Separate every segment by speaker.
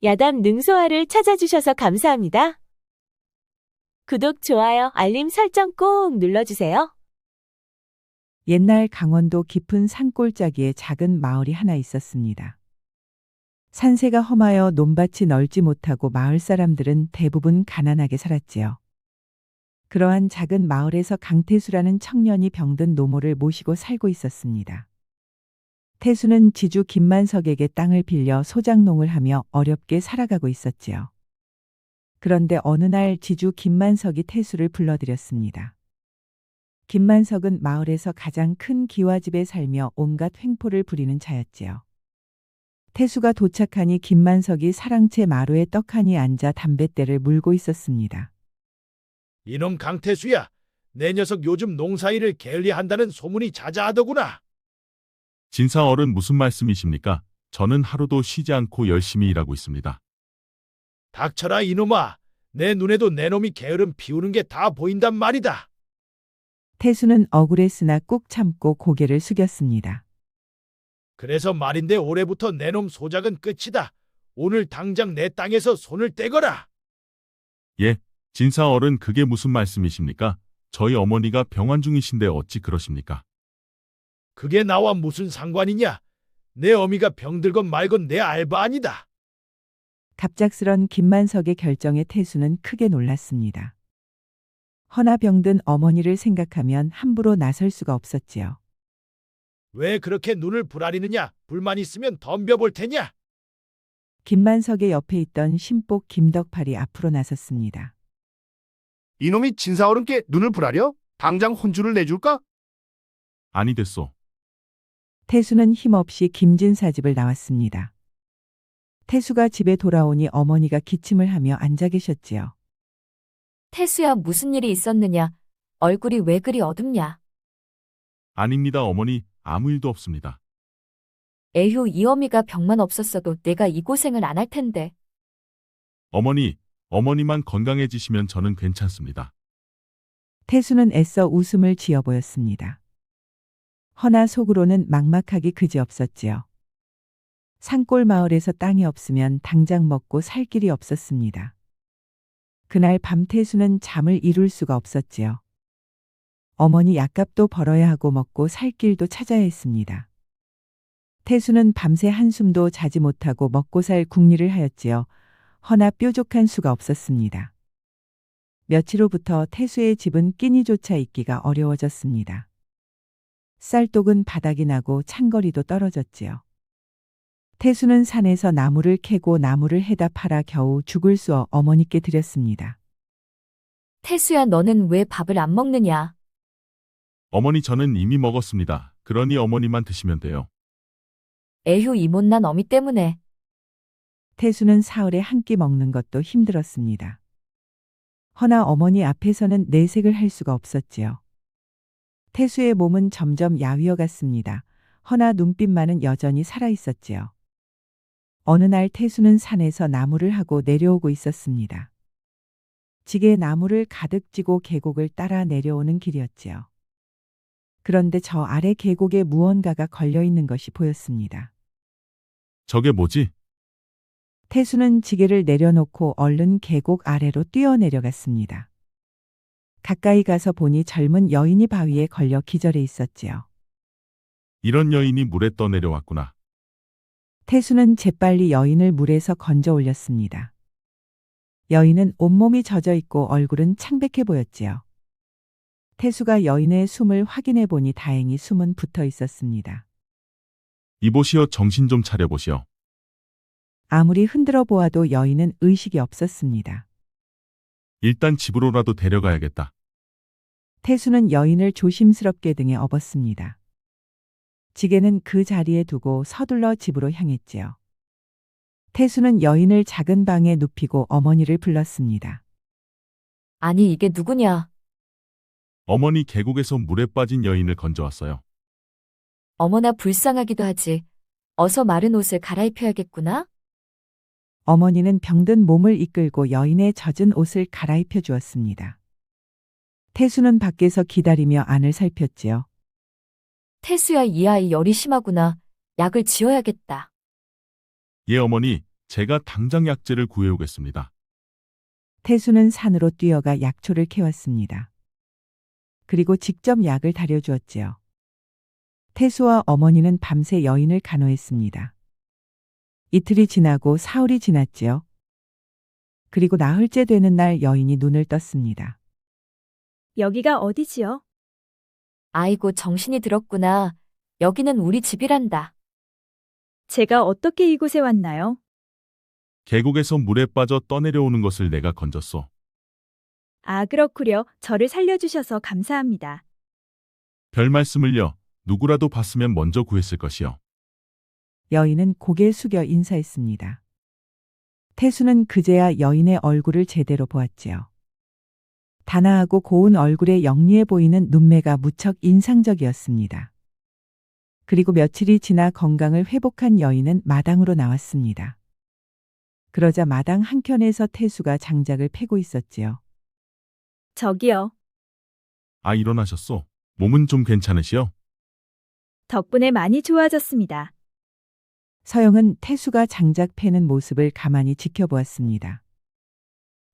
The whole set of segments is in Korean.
Speaker 1: 야담 능소화를 찾아주셔서 감사합니다. 구독, 좋아요, 알림 설정 꼭 눌러주세요.
Speaker 2: 옛날 강원도 깊은 산골짜기에 작은 마을이 하나 있었습니다. 산세가 험하여 논밭이 넓지 못하고 마을 사람들은 대부분 가난하게 살았지요. 그러한 작은 마을에서 강태수라는 청년이 병든 노모를 모시고 살고 있었습니다. 태수는 지주 김만석에게 땅을 빌려 소작농을 하며 어렵게 살아가고 있었지요. 그런데 어느 날 지주 김만석이 태수를 불러들였습니다. 김만석은 마을에서 가장 큰 기와집에 살며 온갖 횡포를 부리는 자였지요. 태수가 도착하니 김만석이 사랑채 마루에 떡하니 앉아 담뱃대를 물고 있었습니다.
Speaker 3: 이놈 강태수야, 내 녀석 요즘 농사일을 게을리한다는 소문이 자자하더구나.
Speaker 4: 진사 어른 무슨 말씀이십니까? 저는 하루도 쉬지 않고 열심히 일하고 있습니다.
Speaker 3: 닥쳐라 이놈아, 내 눈에도 내 놈이 게으름 피우는 게 다 보인단 말이다.
Speaker 2: 태수는 억울했으나 꾹 참고 고개를 숙였습니다.
Speaker 3: 그래서 말인데 올해부터 내 놈 소작은 끝이다. 오늘 당장 내 땅에서 손을 떼거라.
Speaker 4: 예, 진사 어른 그게 무슨 말씀이십니까? 저희 어머니가 병환 중이신데 어찌 그러십니까?
Speaker 3: 그게 나와 무슨 상관이냐? 내 어미가 병들건 말건 내 알바 아니다.
Speaker 2: 갑작스런 김만석의 결정에 태수는 크게 놀랐습니다. 허나 병든 어머니를 생각하면 함부로 나설 수가 없었지요.
Speaker 3: 왜 그렇게 눈을 부라리느냐? 불만 있으면 덤벼볼 테냐?
Speaker 2: 김만석의 옆에 있던 신복 김덕팔이 앞으로 나섰습니다.
Speaker 5: 이놈이 진사어른께 눈을 부라려? 당장 혼주를 내줄까?
Speaker 4: 아니 됐소.
Speaker 2: 태수는 힘없이 김진사 집을 나왔습니다. 태수가 집에 돌아오니 어머니가 기침을 하며 앉아 계셨지요.
Speaker 6: 태수야, 무슨 일이 있었느냐? 얼굴이 왜 그리 어둡냐?
Speaker 4: 아닙니다 어머니, 아무 일도 없습니다.
Speaker 6: 에휴, 이 어미가 병만 없었어도 내가 이 고생을 안 할 텐데.
Speaker 4: 어머니만 건강해지시면 저는 괜찮습니다.
Speaker 2: 태수는 애써 웃음을 지어 보였습니다. 허나 속으로는 막막하기 그지없었지요. 산골 마을에서 땅이 없으면 당장 먹고 살 길이 없었습니다. 그날 밤 태수는 잠을 이룰 수가 없었지요. 어머니 약값도 벌어야 하고 먹고 살 길도 찾아야 했습니다. 태수는 밤새 한숨도 자지 못하고 먹고 살 궁리를 하였지요. 허나 뾰족한 수가 없었습니다. 며칠 후부터 태수의 집은 끼니조차 있기가 어려워졌습니다. 쌀독은 바닥이 나고 창거리도 떨어졌지요. 태수는 산에서 나무를 캐고 나무를 해다 팔아 겨우 죽을 쑤어 어머니께 드렸습니다.
Speaker 6: 태수야, 너는 왜 밥을 안 먹느냐?
Speaker 4: 어머니 저는 이미 먹었습니다. 그러니 어머니만 드시면 돼요.
Speaker 6: 에휴, 이 못난 어미 때문에.
Speaker 2: 태수는 사흘에 한 끼 먹는 것도 힘들었습니다. 허나 어머니 앞에서는 내색을 할 수가 없었지요. 태수의 몸은 점점 야위어 갔습니다. 허나 눈빛만은 여전히 살아있었지요. 어느 날 태수는 산에서 나무를 하고 내려오고 있었습니다. 지게 나무를 가득 지고 계곡을 따라 내려오는 길이었지요. 그런데 저 아래 계곡에 무언가가 걸려있는 것이 보였습니다.
Speaker 4: 저게 뭐지?
Speaker 2: 태수는 지게를 내려놓고 얼른 계곡 아래로 뛰어내려갔습니다. 가까이 가서 보니 젊은 여인이 바위에 걸려 기절해 있었지요.
Speaker 4: 이런 여인이 물에 떠내려왔구나.
Speaker 2: 태수는 재빨리 여인을 물에서 건져 올렸습니다. 여인은 온몸이 젖어 있고 얼굴은 창백해 보였지요. 태수가 여인의 숨을 확인해 보니 다행히 숨은 붙어 있었습니다.
Speaker 4: 이보시오, 정신 좀 차려보시오.
Speaker 2: 아무리 흔들어 보아도 여인은 의식이 없었습니다.
Speaker 4: 일단 집으로라도 데려가야겠다.
Speaker 2: 태수는 여인을 조심스럽게 등에 업었습니다. 지게는 그 자리에 두고 서둘러 집으로 향했지요. 태수는 여인을 작은 방에 눕히고 어머니를 불렀습니다.
Speaker 6: 아니, 이게 누구냐?
Speaker 4: 어머니 계곡에서 물에 빠진 여인을 건져왔어요.
Speaker 6: 어머나 불쌍하기도 하지. 어서 마른 옷을 갈아입혀야겠구나?
Speaker 2: 어머니는 병든 몸을 이끌고 여인의 젖은 옷을 갈아입혀 주었습니다. 태수는 밖에서 기다리며 안을 살폈지요.
Speaker 6: 태수야, 이 아이 열이 심하구나. 약을 지어야겠다.
Speaker 4: 예 어머니, 제가 당장 약재를 구해오겠습니다.
Speaker 2: 태수는 산으로 뛰어가 약초를 캐왔습니다. 그리고 직접 약을 다려주었지요. 태수와 어머니는 밤새 여인을 간호했습니다. 이틀이 지나고 사흘이 지났지요. 그리고 나흘째 되는 날 여인이 눈을 떴습니다.
Speaker 1: 여기가 어디지요?
Speaker 6: 아이고, 정신이 들었구나. 여기는 우리 집이란다.
Speaker 1: 제가 어떻게 이곳에 왔나요?
Speaker 4: 계곡에서 물에 빠져 떠내려오는 것을 내가 건졌소.
Speaker 1: 아, 그렇구려. 저를 살려주셔서 감사합니다.
Speaker 4: 별 말씀을요. 누구라도 봤으면 먼저 구했을 것이요.
Speaker 2: 여인은 고개 숙여 인사했습니다. 태수는 그제야 여인의 얼굴을 제대로 보았지요. 단아하고 고운 얼굴에 영리해 보이는 눈매가 무척 인상적이었습니다. 그리고 며칠이 지나 건강을 회복한 여인은 마당으로 나왔습니다. 그러자 마당 한켠에서 태수가 장작을 패고 있었지요.
Speaker 1: 저기요.
Speaker 4: 아, 일어나셨소. 몸은 좀 괜찮으시오?
Speaker 1: 덕분에 많이 좋아졌습니다.
Speaker 2: 서영은 태수가 장작 패는 모습을 가만히 지켜보았습니다.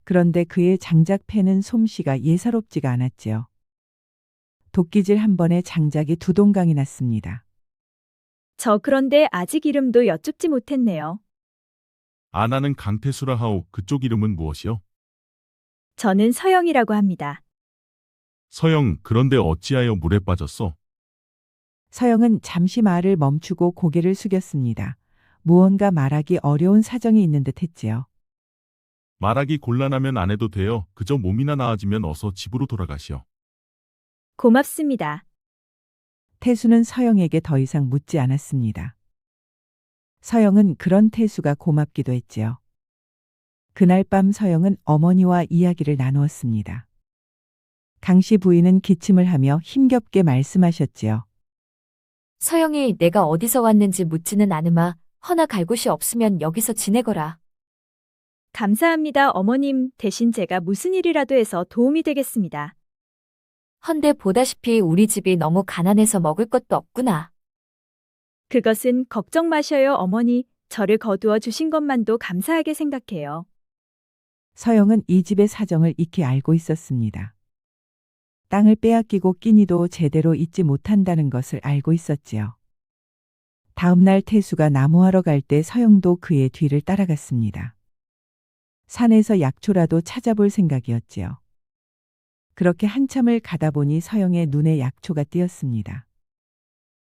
Speaker 2: 그런데 그의 장작 패는 솜씨가 예사롭지가 않았지요. 도끼질 한 번에 장작이 두 동강이 났습니다.
Speaker 1: 저 그런데 아직 이름도 여쭙지 못했네요.
Speaker 4: 아, 나는 강태수라 하오. 그쪽 이름은 무엇이요?
Speaker 1: 저는 서영이라고 합니다.
Speaker 4: 서영, 그런데 어찌하여 물에 빠졌소?
Speaker 2: 서영은 잠시 말을 멈추고 고개를 숙였습니다. 무언가 말하기 어려운 사정이 있는 듯 했지요.
Speaker 4: 말하기 곤란하면 안 해도 돼요. 그저 몸이나 나아지면 어서 집으로 돌아가시오.
Speaker 1: 고맙습니다.
Speaker 2: 태수는 서영에게 더 이상 묻지 않았습니다. 서영은 그런 태수가 고맙기도 했지요. 그날 밤 서영은 어머니와 이야기를 나누었습니다. 강씨 부인은 기침을 하며 힘겹게 말씀하셨지요.
Speaker 6: 서영이 내가 어디서 왔는지 묻지는 않으마. 허나 갈 곳이 없으면 여기서 지내거라.
Speaker 1: 감사합니다, 어머님. 대신 제가 무슨 일이라도 해서 도움이 되겠습니다.
Speaker 6: 헌데 보다시피 우리 집이 너무 가난해서 먹을 것도 없구나.
Speaker 1: 그것은 걱정 마셔요, 어머니. 저를 거두어 주신 것만도 감사하게 생각해요.
Speaker 2: 서영은 이 집의 사정을 익히 알고 있었습니다. 땅을 빼앗기고 끼니도 제대로 잊지 못한다는 것을 알고 있었지요. 다음 날 태수가 나무하러 갈 때 서영도 그의 뒤를 따라갔습니다. 산에서 약초라도 찾아볼 생각이었지요. 그렇게 한참을 가다 보니 서영의 눈에 약초가 띄었습니다.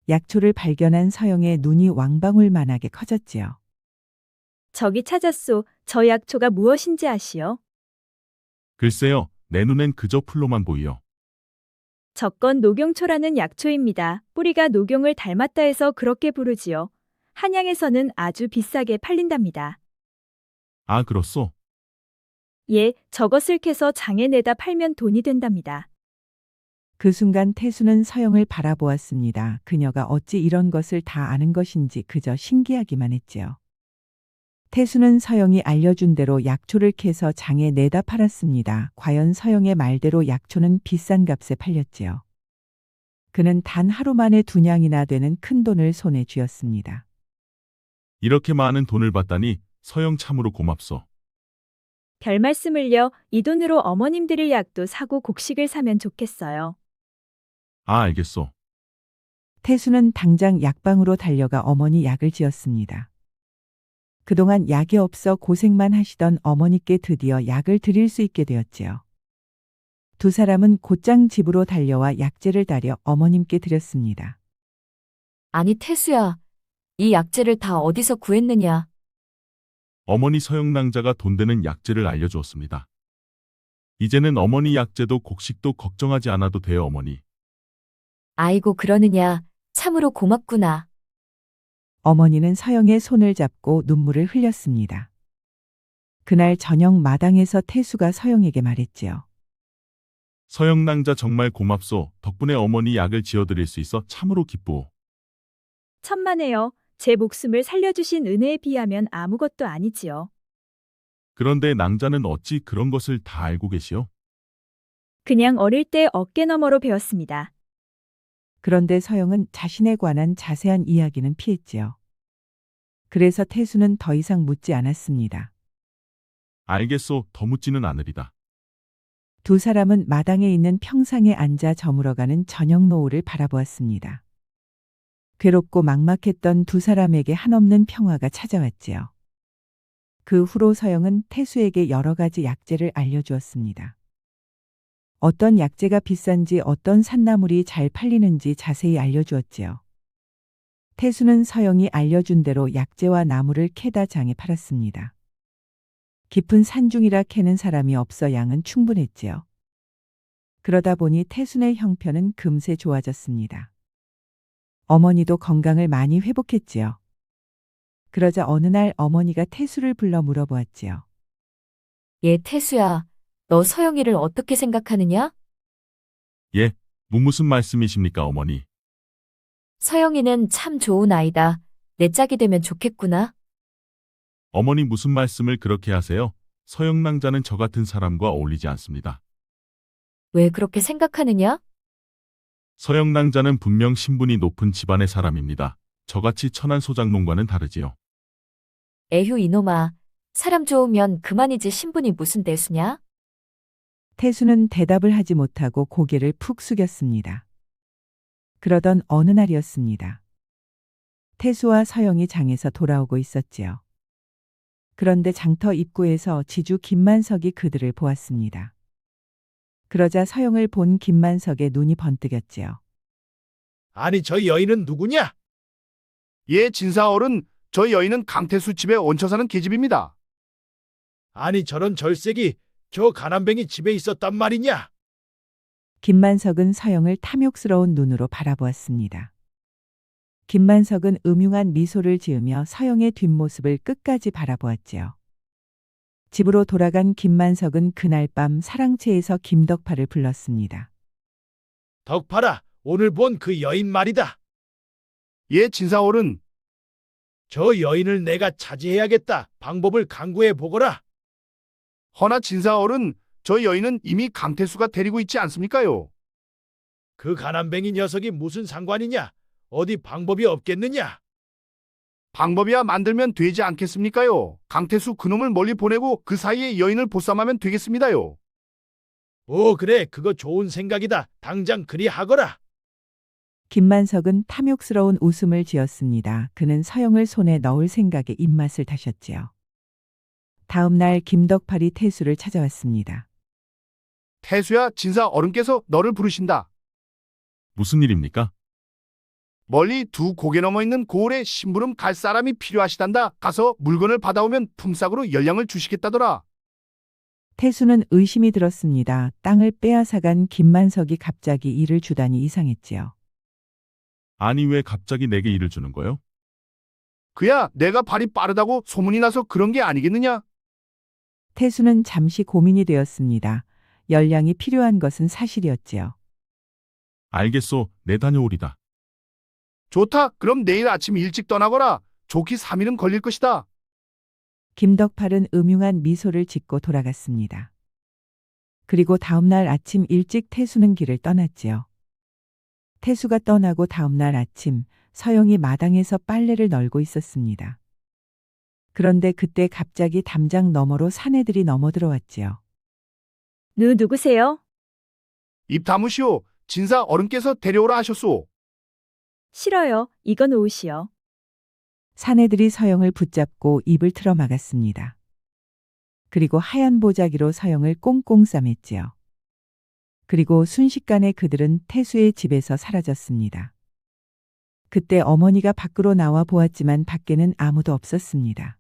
Speaker 2: 약초를 발견한 서영의 눈이 왕방울만하게 커졌지요.
Speaker 1: 저기 찾았소. 저 약초가 무엇인지 아시오?
Speaker 4: 글쎄요, 내 눈엔 그저 풀로만 보이요.
Speaker 1: 적건 녹용초라는 약초입니다. 뿌리가 녹용을 닮았다 해서 그렇게 부르지요. 한양에서는 아주 비싸게 팔린답니다.
Speaker 4: 아, 그렇소?
Speaker 1: 예, 저것을 캐서 장에 내다 팔면 돈이 된답니다.
Speaker 2: 그 순간 태수는 서영을 바라보았습니다. 그녀가 어찌 이런 것을 다 아는 것인지 그저 신기하기만 했지요. 태수는 서영이 알려준 대로 약초를 캐서 장에 내다 팔았습니다. 과연 서영의 말대로 약초는 비싼 값에 팔렸지요. 그는 단 하루 만에 2냥이나 되는 큰 돈을 손에 쥐었습니다.
Speaker 4: 이렇게 많은 돈을 받다니 서영 참으로 고맙소.
Speaker 1: 별 말씀을요. 이 돈으로 어머님 드릴 약도 사고 곡식을 사면 좋겠어요.
Speaker 4: 아, 알겠소.
Speaker 2: 태수는 당장 약방으로 달려가 어머니 약을 지었습니다. 그동안 약이 없어 고생만 하시던 어머니께 드디어 약을 드릴 수 있게 되었지요. 두 사람은 곧장 집으로 달려와 약재를 다려 어머님께 드렸습니다.
Speaker 6: 아니, 태수야. 이 약재를 다 어디서 구했느냐?
Speaker 4: 어머니 서영 낭자가 돈 되는 약재를 알려주었습니다. 이제는 어머니 약재도 곡식도 걱정하지 않아도 돼요, 어머니.
Speaker 6: 아이고, 그러느냐. 참으로 고맙구나.
Speaker 2: 어머니는 서영의 손을 잡고 눈물을 흘렸습니다. 그날 저녁 마당에서 태수가 서영에게 말했지요.
Speaker 4: 서영 낭자 정말 고맙소. 덕분에 어머니 약을 지어드릴 수 있어 참으로 기쁘오.
Speaker 1: 천만에요. 제 목숨을 살려주신 은혜에 비하면 아무것도 아니지요.
Speaker 4: 그런데 낭자는 어찌 그런 것을 다 알고 계시오?
Speaker 1: 그냥 어릴 때 어깨너머로 배웠습니다.
Speaker 2: 그런데 서영은 자신에 관한 자세한 이야기는 피했지요. 그래서 태수는 더 이상 묻지 않았습니다.
Speaker 4: 알겠소. 더 묻지는 않으리다.
Speaker 2: 두 사람은 마당에 있는 평상에 앉아 저물어가는 저녁 노을을 바라보았습니다. 괴롭고 막막했던 두 사람에게 한없는 평화가 찾아왔지요. 그 후로 서영은 태수에게 여러 가지 약재를 알려주었습니다. 어떤 약재가 비싼지 어떤 산나물이 잘 팔리는지 자세히 알려주었지요. 태수는 서영이 알려준 대로 약재와 나무를 캐다 장에 팔았습니다. 깊은 산중이라 캐는 사람이 없어 양은 충분했지요. 그러다 보니 태순의 형편은 금세 좋아졌습니다. 어머니도 건강을 많이 회복했지요. 그러자 어느 날 어머니가 태수를 불러 물어보았지요.
Speaker 6: 얘 태수야, 너 서영이를 어떻게 생각하느냐?
Speaker 4: 예, 무슨 말씀이십니까, 어머니?
Speaker 6: 서영이는 참 좋은 아이다. 내 짝이 되면 좋겠구나.
Speaker 4: 어머니 무슨 말씀을 그렇게 하세요? 서영랑자는 저 같은 사람과 어울리지 않습니다.
Speaker 6: 왜 그렇게 생각하느냐?
Speaker 4: 서영랑자는 분명 신분이 높은 집안의 사람입니다. 저같이 천한 소장농과는 다르지요.
Speaker 6: 에휴 이놈아, 사람 좋으면 그만이지 신분이 무슨 대수냐?
Speaker 2: 태수는 대답을 하지 못하고 고개를 푹 숙였습니다. 그러던 어느 날이었습니다. 태수와 서영이 장에서 돌아오고 있었지요. 그런데 장터 입구에서 지주 김만석이 그들을 보았습니다. 그러자 서영을 본 김만석의 눈이 번뜩였지요.
Speaker 3: 아니 저 여인은 누구냐?
Speaker 5: 예, 진사어른, 저 여인은 강태수 집에 얹혀 사는 계집입니다.
Speaker 3: 아니 저런 절색이 저 가난뱅이 집에 있었단 말이냐?
Speaker 2: 김만석은 서영을 탐욕스러운 눈으로 바라보았습니다. 김만석은 음흉한 미소를 지으며 서영의 뒷모습을 끝까지 바라보았지요. 집으로 돌아간 김만석은 그날 밤 사랑채에서 김덕파를 불렀습니다.
Speaker 3: 덕파라, 오늘 본 그 여인 말이다.
Speaker 5: 예, 진사어른,
Speaker 3: 저 여인을 내가 차지해야겠다. 방법을 강구해 보거라.
Speaker 5: 허나 진사어른, 저 여인은 이미 강태수가 데리고 있지 않습니까요?
Speaker 3: 그 가난뱅이 녀석이 무슨 상관이냐? 어디 방법이 없겠느냐?
Speaker 5: 방법이야 만들면 되지 않겠습니까요? 강태수 그놈을 멀리 보내고 그 사이에 여인을 보쌈하면 되겠습니다요.
Speaker 3: 오 그래, 그거 좋은 생각이다. 당장 그리 하거라.
Speaker 2: 김만석은 탐욕스러운 웃음을 지었습니다. 그는 서영을 손에 넣을 생각에 입맛을 다셨지요. 다음 날 김덕팔이 태수를 찾아왔습니다.
Speaker 5: 태수야, 진사어른께서 너를 부르신다.
Speaker 4: 무슨 일입니까?
Speaker 5: 멀리 두 고개 넘어 있는 고을에 심부름 갈 사람이 필요하시단다. 가서 물건을 받아오면 품삯으로 연량을 주시겠다더라.
Speaker 2: 태수는 의심이 들었습니다. 땅을 빼앗아간 김만석이 갑자기 일을 주다니 이상했지요.
Speaker 4: 아니 왜 갑자기 내게 일을 주는 거요?
Speaker 5: 그야 내가 발이 빠르다고 소문이 나서 그런 게 아니겠느냐?
Speaker 2: 태수는 잠시 고민이 되었습니다. 연량이 필요한 것은 사실이었지요.
Speaker 4: 알겠소. 내 다녀오리다.
Speaker 5: 좋다. 그럼 내일 아침 일찍 떠나거라. 좋기 3일은 걸릴 것이다.
Speaker 2: 김덕팔은 음흉한 미소를 짓고 돌아갔습니다. 그리고 다음 날 아침 일찍 태수는 길을 떠났지요. 태수가 떠나고 다음 날 아침 서영이 마당에서 빨래를 널고 있었습니다. 그런데 그때 갑자기 담장 너머로 사내들이 넘어들어왔지요.
Speaker 1: 누구세요?
Speaker 5: 입 다무시오. 진사어른께서 데려오라 하셨소.
Speaker 1: 싫어요. 이건 옷이요.
Speaker 2: 사내들이 서영을 붙잡고 입을 틀어 막았습니다. 그리고 하얀 보자기로 서영을 꽁꽁 싸맸지요. 그리고 순식간에 그들은 태수의 집에서 사라졌습니다. 그때 어머니가 밖으로 나와 보았지만 밖에는 아무도 없었습니다.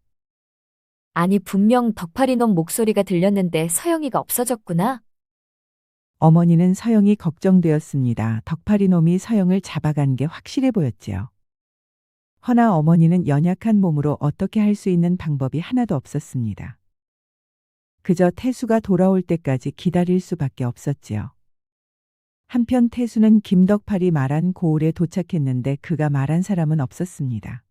Speaker 6: 아니 분명 덕팔이 놈 목소리가 들렸는데 서영이가 없어졌구나.
Speaker 2: 어머니는 서영이 걱정되었습니다. 덕파리 놈이 서영을 잡아간 게 확실해 보였지요. 허나 어머니는 연약한 몸으로 어떻게 할 수 있는 방법이 하나도 없었습니다. 그저 태수가 돌아올 때까지 기다릴 수밖에 없었지요. 한편 태수는 김덕팔이 말한 고을에 도착했는데 그가 말한 사람은 없었습니다.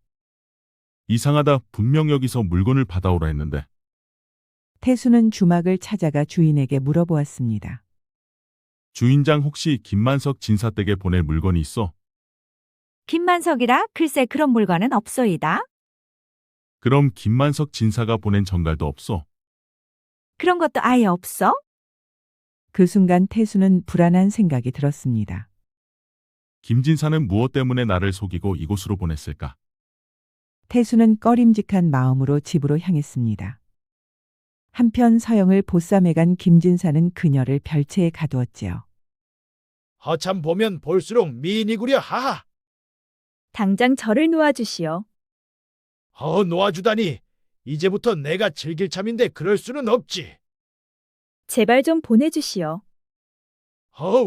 Speaker 4: 이상하다. 분명 여기서 물건을 받아오라 했는데.
Speaker 2: 태수는 주막을 찾아가 주인에게 물어보았습니다.
Speaker 4: 주인장 혹시 김만석 진사댁에 보낼 물건이 있어?
Speaker 7: 김만석이라 글쎄 그런 물건은 없소이다.
Speaker 4: 그럼 김만석 진사가 보낸 전갈도 없어?
Speaker 1: 그런 것도 아예 없어?
Speaker 2: 그 순간 태수는 불안한 생각이 들었습니다.
Speaker 4: 김진사는 무엇 때문에 나를 속이고 이곳으로 보냈을까?
Speaker 2: 태수는 꺼림직한 마음으로 집으로 향했습니다. 한편 서영을 보쌈해 간 김진사는 그녀를 별채에 가두었지요.
Speaker 3: 허참 보면 볼수록 미인이구려 하하.
Speaker 1: 당장 저를 놓아주시오.
Speaker 3: 놓아주다니. 이제부터 내가 즐길 참인데 그럴 수는 없지.
Speaker 1: 제발 좀 보내주시오.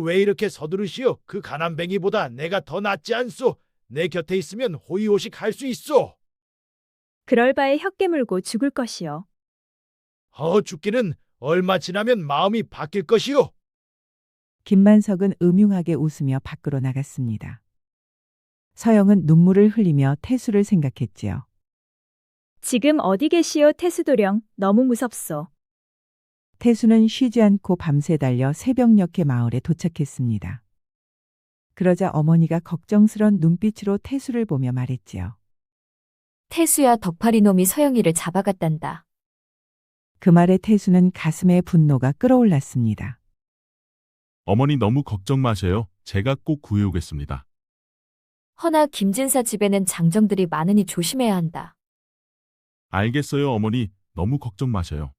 Speaker 3: 왜 이렇게 서두르시오? 그 가난뱅이보다 내가 더 낫지 않소? 내 곁에 있으면 호의호식 할 수 있소.
Speaker 1: 그럴 바에 혀 깨물고 죽을 것이오.
Speaker 3: 죽기는 얼마 지나면 마음이 바뀔 것이오.
Speaker 2: 김만석은 음흉하게 웃으며 밖으로 나갔습니다. 서영은 눈물을 흘리며 태수를 생각했지요.
Speaker 1: 지금 어디 계시오, 태수도령. 너무 무섭소.
Speaker 2: 태수는 쉬지 않고 밤새 달려 새벽녘의 마을에 도착했습니다. 그러자 어머니가 걱정스런 눈빛으로 태수를 보며 말했지요.
Speaker 6: 태수야, 덕파리 놈이 서영이를 잡아갔단다.
Speaker 2: 그 말에 태수는 가슴에 분노가 끓어올랐습니다.
Speaker 4: 어머니 너무 걱정 마세요. 제가 꼭 구해오겠습니다.
Speaker 6: 허나 김진사 집에는 장정들이 많으니 조심해야 한다.
Speaker 4: 알겠어요, 어머니. 너무 걱정 마셔요.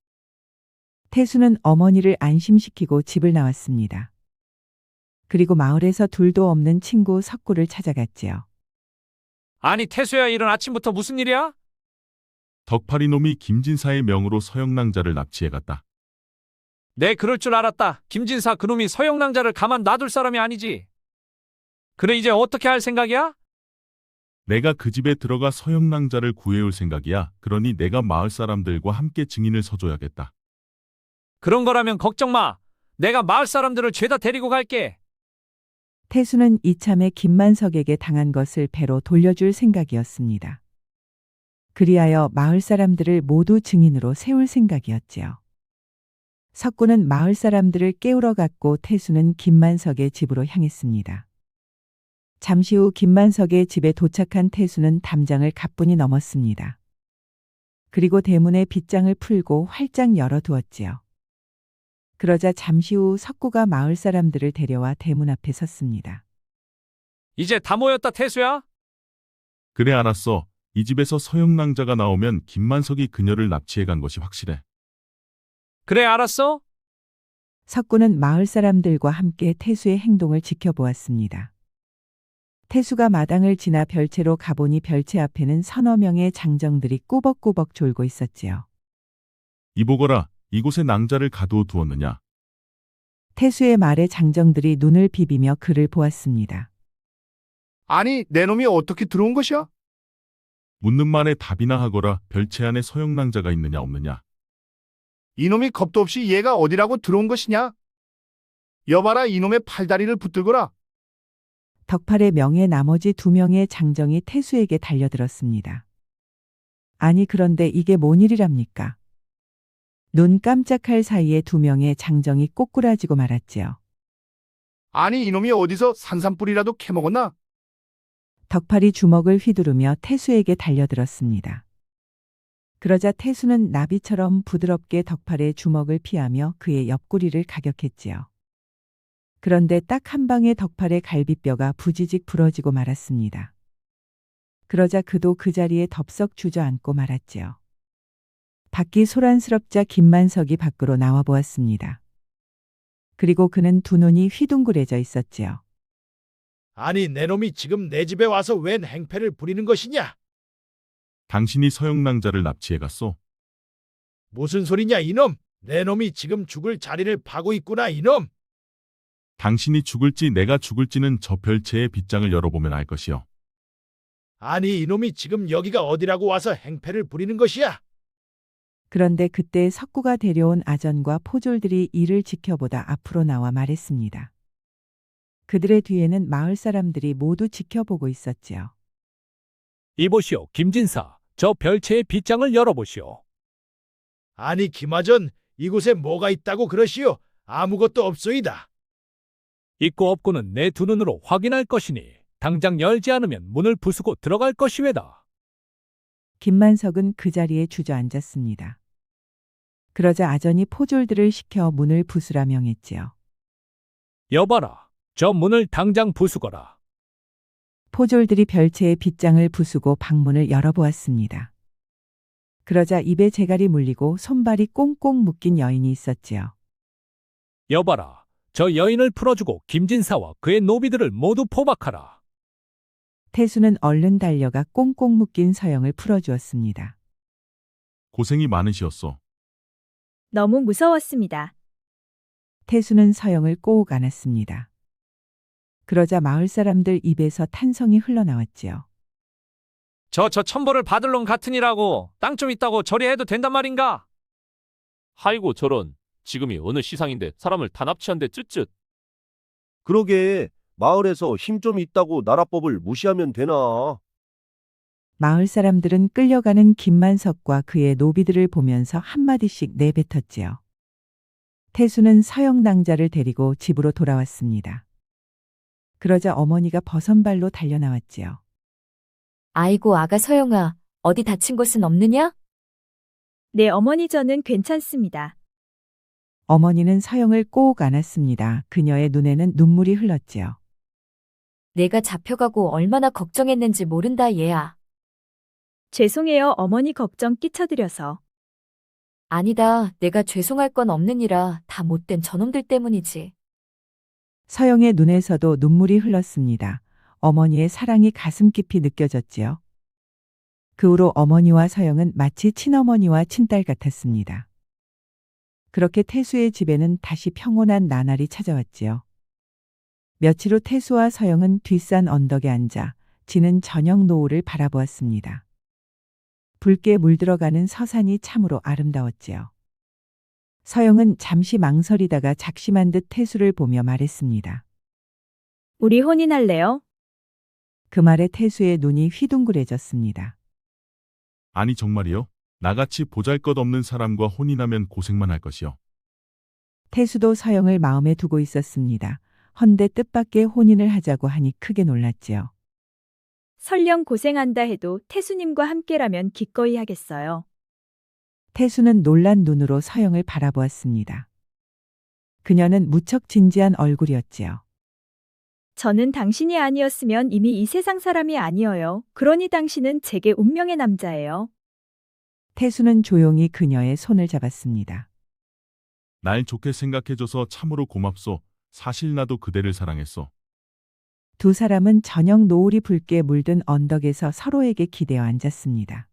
Speaker 2: 태수는 어머니를 안심시키고 집을 나왔습니다. 그리고 마을에서 둘도 없는 친구 석구를 찾아갔지요.
Speaker 7: 아니 태수야, 이런 아침부터 무슨 일이야?
Speaker 4: 덕파리 놈이 김진사의 명으로 서영낭자를 납치해갔다.
Speaker 7: 내 그럴 줄 알았다. 김진사 그놈이 서영낭자를 가만 놔둘 사람이 아니지. 그래, 이제 어떻게 할 생각이야?
Speaker 4: 내가 그 집에 들어가 서영낭자를 구해올 생각이야. 그러니 내가 마을 사람들과 함께 증인을 서줘야겠다.
Speaker 7: 그런 거라면 걱정 마. 내가 마을 사람들을 죄다 데리고 갈게.
Speaker 2: 태수는 이참에 김만석에게 당한 것을 배로 돌려줄 생각이었습니다. 그리하여 마을 사람들을 모두 증인으로 세울 생각이었지요. 석구는 마을 사람들을 깨우러 갔고 태수는 김만석의 집으로 향했습니다. 잠시 후 김만석의 집에 도착한 태수는 담장을 가뿐히 넘었습니다. 그리고 대문의 빗장을 풀고 활짝 열어두었지요. 그러자 잠시 후 석구가 마을 사람들을 데려와 대문 앞에 섰습니다.
Speaker 7: 이제 다 모였다, 태수야.
Speaker 4: 그래, 알았어. 이 집에서 서영낭자가 나오면 김만석이 그녀를 납치해간 것이 확실해.
Speaker 7: 그래, 알았어.
Speaker 2: 석구는 마을 사람들과 함께 태수의 행동을 지켜보았습니다. 태수가 마당을 지나 별채로 가보니 별채 앞에는 서너 명의 장정들이 꾸벅꾸벅 졸고 있었지요.
Speaker 4: 이보거라, 이곳에 낭자를 가두어 두었느냐?
Speaker 2: 태수의 말에 장정들이 눈을 비비며 그를 보았습니다.
Speaker 5: 아니, 내 놈이 어떻게 들어온 것이야?
Speaker 4: 묻는 말에 답이나 하거라. 별채 안에 서영낭자가 있느냐 없느냐?
Speaker 5: 이놈이 겁도 없이 얘가 어디라고 들어온 것이냐? 여봐라, 이놈의 팔다리를 붙들거라.
Speaker 2: 덕팔의 명에 나머지 2명의 장정이 태수에게 달려들었습니다. 아니 그런데 이게 뭔 일이랍니까? 눈 깜짝할 사이에 2명의 장정이 꼬꾸라지고 말았지요.
Speaker 5: 아니, 이놈이 어디서 산삼뿌리라도 캐먹었나?
Speaker 2: 덕팔이 주먹을 휘두르며 태수에게 달려들었습니다. 그러자 태수는 나비처럼 부드럽게 덕팔의 주먹을 피하며 그의 옆구리를 가격했지요. 그런데 딱 한 방에 덕팔의 갈비뼈가 부지직 부러지고 말았습니다. 그러자 그도 그 자리에 덥석 주저앉고 말았지요. 밖이 소란스럽자 김만석이 밖으로 나와 보았습니다. 그리고 그는 두 눈이 휘둥그레져 있었지요.
Speaker 3: 아니, 내 놈이 지금 내 집에 와서 웬 행패를 부리는 것이냐?
Speaker 4: 당신이 서영낭자를 납치해갔소?
Speaker 3: 무슨 소리냐, 이놈? 내 놈이 지금 죽을 자리를 파고 있구나, 이놈.
Speaker 4: 당신이 죽을지 내가 죽을지는 저 별채의 빗장을 열어보면 알 것이요.
Speaker 3: 아니, 이놈이 지금 여기가 어디라고 와서 행패를 부리는 것이야?
Speaker 2: 그런데 그때 석구가 데려온 아전과 포졸들이 이를 지켜보다 앞으로 나와 말했습니다. 그들의 뒤에는 마을 사람들이 모두 지켜보고 있었지요.
Speaker 7: 이보시오, 김진사. 저 별채의 빗장을 열어보시오.
Speaker 3: 아니, 김하전, 이곳에 뭐가 있다고 그러시오? 아무것도 없소이다.
Speaker 7: 있고 없고는 내 두 눈으로 확인할 것이니 당장 열지 않으면 문을 부수고 들어갈 것이외다.
Speaker 2: 김만석은 그 자리에 주저앉았습니다. 그러자 아전이 포졸들을 시켜 문을 부수라 명했지요.
Speaker 8: 여봐라. 저 문을 당장 부수거라.
Speaker 2: 포졸들이 별채의 빗장을 부수고 방문을 열어보았습니다. 그러자 입에 재갈이 물리고 손발이 꽁꽁 묶인 여인이 있었지요.
Speaker 8: 여봐라. 저 여인을 풀어주고 김진사와 그의 노비들을 모두 포박하라.
Speaker 2: 태수는 얼른 달려가 꽁꽁 묶인 서영을 풀어주었습니다.
Speaker 4: 고생이 많으시었소.
Speaker 1: 너무 무서웠습니다.
Speaker 2: 태수는 서영을 꼭 안았습니다. 그러자 마을 사람들 입에서 탄성이 흘러나왔지요.
Speaker 7: 저 천벌을 받을 놈 같으니라고 땅 좀 있다고 저리 해도 된단 말인가?
Speaker 9: 하이고 저런. 지금이 어느 시상인데 사람을 다 납치한데 쯧쯧.
Speaker 10: 그러게 마을에서 힘 좀 있다고 나라법을 무시하면 되나?
Speaker 2: 마을 사람들은 끌려가는 김만석과 그의 노비들을 보면서 한마디씩 내뱉었지요. 태수는 서영 낭자를 데리고 집으로 돌아왔습니다. 그러자 어머니가 버선발로 달려나왔지요.
Speaker 6: 아이고 아가 서영아, 어디 다친 곳은 없느냐?
Speaker 1: 네, 어머니 저는 괜찮습니다.
Speaker 2: 어머니는 서영을 꼭 안았습니다. 그녀의 눈에는 눈물이 흘렀지요.
Speaker 6: 내가 잡혀가고 얼마나 걱정했는지 모른다 얘야.
Speaker 1: 죄송해요, 어머니 걱정 끼쳐드려서.
Speaker 6: 아니다, 내가 죄송할 건 없느니라 다 못된 저놈들 때문이지.
Speaker 2: 서영의 눈에서도 눈물이 흘렀습니다. 어머니의 사랑이 가슴 깊이 느껴졌지요. 그 후로 어머니와 서영은 마치 친어머니와 친딸 같았습니다. 그렇게 태수의 집에는 다시 평온한 나날이 찾아왔지요. 며칠 후 태수와 서영은 뒷산 언덕에 앉아 지는 저녁 노을을 바라보았습니다. 붉게 물들어가는 서산이 참으로 아름다웠지요. 서영은 잠시 망설이다가 작심한 듯 태수를 보며 말했습니다.
Speaker 1: 우리 혼인할래요?
Speaker 2: 그 말에 태수의 눈이 휘둥그레졌습니다.
Speaker 4: 아니 정말이요? 나같이 보잘것없는 사람과 혼인하면 고생만 할 것이요.
Speaker 2: 태수도 서영을 마음에 두고 있었습니다. 헌데 뜻밖의 혼인을 하자고 하니 크게 놀랐지요.
Speaker 1: 설령 고생한다 해도 태수님과 함께라면 기꺼이 하겠어요.
Speaker 2: 태수는 놀란 눈으로 서영을 바라보았습니다. 그녀는 무척 진지한 얼굴이었지요.
Speaker 1: 저는 당신이 아니었으면 이미 이 세상 사람이 아니어요. 그러니 당신은 제게 운명의 남자예요.
Speaker 2: 태수는 조용히 그녀의 손을 잡았습니다.
Speaker 4: 날 좋게 생각해줘서 참으로 고맙소. 사실 나도 그대를 사랑했어.
Speaker 2: 두 사람은 저녁 노을이 붉게 물든 언덕에서 서로에게 기대어 앉았습니다.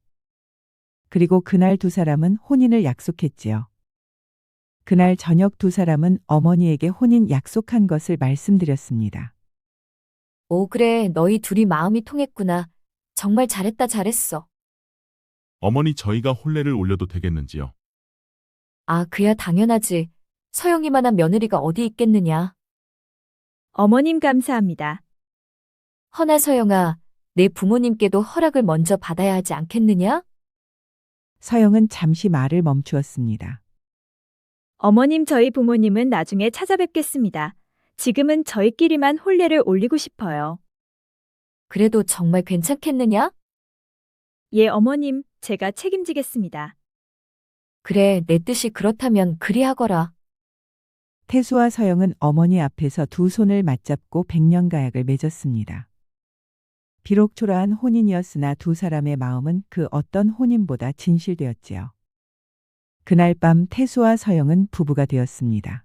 Speaker 2: 그리고 그날 두 사람은 혼인을 약속했지요. 그날 저녁 두 사람은 어머니에게 혼인 약속한 것을 말씀드렸습니다.
Speaker 6: 오 그래, 너희 둘이 마음이 통했구나. 정말 잘했다 잘했어.
Speaker 4: 어머니 저희가 혼례를 올려도 되겠는지요?
Speaker 6: 아 그야 당연하지. 서영이만한 며느리가 어디 있겠느냐.
Speaker 1: 어머님 감사합니다.
Speaker 6: 허나 서영아, 내 부모님께도 허락을 먼저 받아야 하지 않겠느냐?
Speaker 2: 서영은 잠시 말을 멈추었습니다.
Speaker 1: 어머님 저희 부모님은 나중에 찾아뵙겠습니다. 지금은 저희끼리만 혼례를 올리고 싶어요.
Speaker 6: 그래도 정말 괜찮겠느냐?
Speaker 1: 예, 어머님, 제가 책임지겠습니다.
Speaker 6: 그래, 내 뜻이 그렇다면 그리하거라.
Speaker 2: 태수와 서영은 어머니 앞에서 두 손을 맞잡고 백년가약을 맺었습니다. 비록 초라한 혼인이었으나 두 사람의 마음은 그 어떤 혼인보다 진실되었지요. 그날 밤 태수와 서영은 부부가 되었습니다.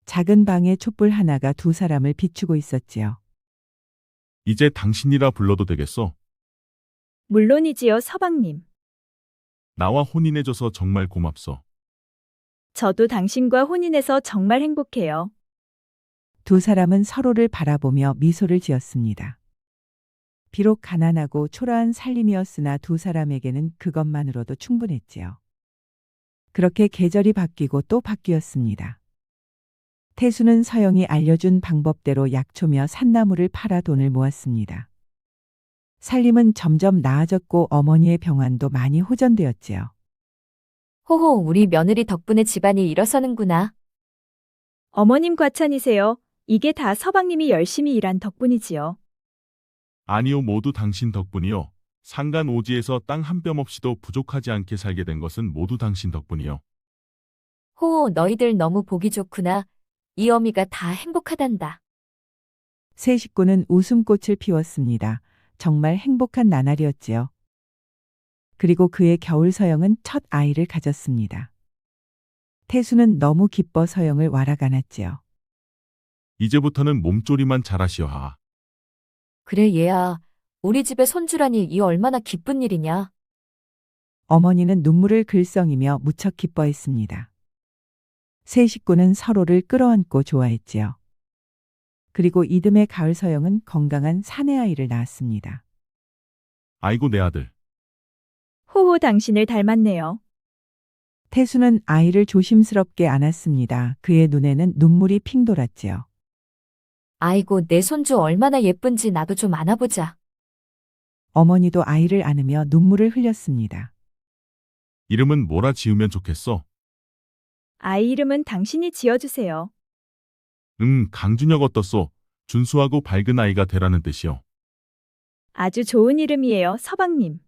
Speaker 2: 작은 방에 촛불 하나가 두 사람을 비추고 있었지요.
Speaker 4: 이제 당신이라 불러도 되겠어?
Speaker 1: 물론이지요, 서방님.
Speaker 4: 나와 혼인해줘서 정말 고맙소.
Speaker 1: 저도 당신과 혼인해서 정말 행복해요.
Speaker 2: 두 사람은 서로를 바라보며 미소를 지었습니다. 비록 가난하고 초라한 살림이었으나 두 사람에게는 그것만으로도 충분했지요. 그렇게 계절이 바뀌고 또 바뀌었습니다. 태수는 서영이 알려준 방법대로 약초며 산나물을 팔아 돈을 모았습니다. 살림은 점점 나아졌고 어머니의 병환도 많이 호전되었지요.
Speaker 6: 호호, 우리 며느리 덕분에 집안이 일어서는구나.
Speaker 1: 어머님 과찬이세요. 이게 다 서방님이 열심히 일한 덕분이지요.
Speaker 4: 아니요 모두 당신 덕분이요. 상간 오지에서 땅 한 뼘 없이도 부족하지 않게 살게 된 것은 모두 당신 덕분이요.
Speaker 6: 호호, 너희들 너무 보기 좋구나. 이 어미가 다 행복하단다.
Speaker 2: 세 식구는 웃음꽃을 피웠습니다. 정말 행복한 나날이었지요. 그리고 그의 겨울 서영은 첫 아이를 가졌습니다. 태수는 너무 기뻐 서영을 와락 안았지요.
Speaker 4: 이제부터는 몸조리만 잘하시오 하하.
Speaker 6: 그래, 얘야. 우리 집에 손주라니 이 얼마나 기쁜 일이냐.
Speaker 2: 어머니는 눈물을 글썽이며 무척 기뻐했습니다. 세 식구는 서로를 끌어안고 좋아했지요. 그리고 이듬해 가을 서영은 건강한 사내아이를 낳았습니다.
Speaker 4: 아이고 내 아들.
Speaker 1: 호호 당신을 닮았네요.
Speaker 2: 태수는 아이를 조심스럽게 안았습니다. 그의 눈에는 눈물이 핑 돌았지요.
Speaker 6: 아이고, 내 손주 얼마나 예쁜지 나도 좀 안아보자.
Speaker 2: 어머니도 아이를 안으며 눈물을 흘렸습니다.
Speaker 4: 이름은 뭐라 지으면 좋겠어?
Speaker 1: 아이 이름은 당신이 지어주세요.
Speaker 4: 강준혁 어떻소? 준수하고 밝은 아이가 되라는 뜻이요.
Speaker 1: 아주 좋은 이름이에요, 서방님.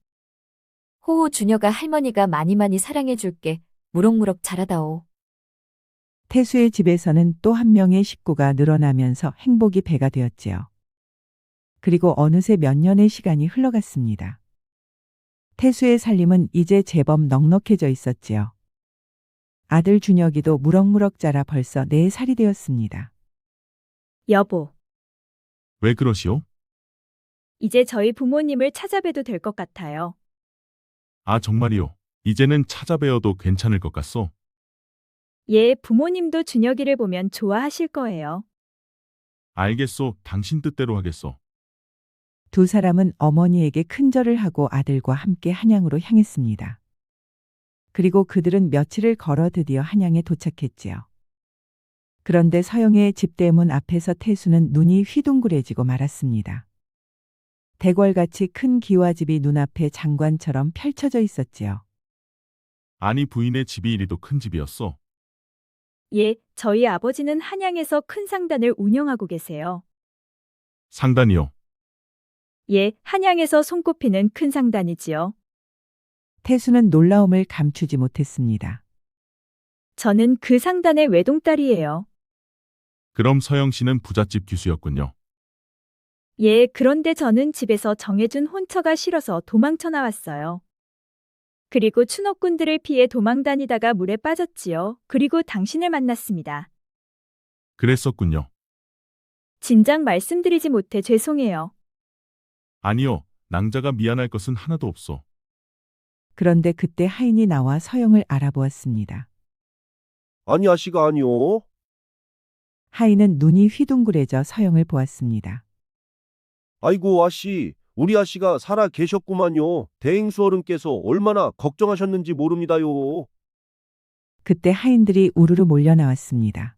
Speaker 6: 호호, 준혁아, 할머니가 많이 사랑해줄게. 무럭무럭 자라다오.
Speaker 2: 태수의 집에서는 또 한 명의 식구가 늘어나면서 행복이 배가 되었지요. 그리고 어느새 몇 년의 시간이 흘러갔습니다. 태수의 살림은 이제 제법 넉넉해져 있었지요. 아들 준혁이도 무럭무럭 자라 벌써 4살이 되었습니다.
Speaker 1: 여보,
Speaker 4: 왜 그러시오?
Speaker 1: 이제 저희 부모님을 찾아뵈도 될 것 같아요.
Speaker 4: 아 정말이요. 이제는 찾아뵈어도 괜찮을 것 같소.
Speaker 1: 예, 부모님도 준혁이를 보면 좋아하실 거예요.
Speaker 4: 알겠소. 당신 뜻대로 하겠소.
Speaker 2: 두 사람은 어머니에게 큰절을 하고 아들과 함께 한양으로 향했습니다. 그리고 그들은 며칠을 걸어 드디어 한양에 도착했지요. 그런데 서영의 집대문 앞에서 태수는 눈이 휘둥그레지고 말았습니다. 대궐같이 큰 기와집이 눈앞에 장관처럼 펼쳐져 있었지요.
Speaker 4: 아니 부인의 집이 이리도 큰 집이었소.
Speaker 1: 예, 저희 아버지는 한양에서 큰 상단을 운영하고 계세요.
Speaker 4: 상단이요.
Speaker 1: 예, 한양에서 손꼽히는 큰 상단이지요.
Speaker 2: 태수는 놀라움을 감추지 못했습니다.
Speaker 1: 저는 그 상단의 외동딸이에요.
Speaker 4: 그럼 서영 씨는 부잣집 귀수였군요.
Speaker 1: 예, 그런데 저는 집에서 정해준 혼처가 싫어서 도망쳐 나왔어요. 그리고 추노꾼들을 피해 도망다니다가 물에 빠졌지요. 그리고 당신을 만났습니다.
Speaker 4: 그랬었군요.
Speaker 1: 진작 말씀드리지 못해 죄송해요.
Speaker 4: 아니요. 낭자가 미안할 것은 하나도 없소.
Speaker 2: 그런데 그때 하인이 나와 서영을 알아보았습니다.
Speaker 10: 아니 아씨가 아니오.
Speaker 2: 하인은 눈이 휘둥그레져 서영을 보았습니다.
Speaker 10: 아이고 아씨, 우리 아씨가 살아 계셨구만요. 대행수 어른께서 얼마나 걱정하셨는지 모릅니다요.
Speaker 2: 그때 하인들이 우르르 몰려 나왔습니다.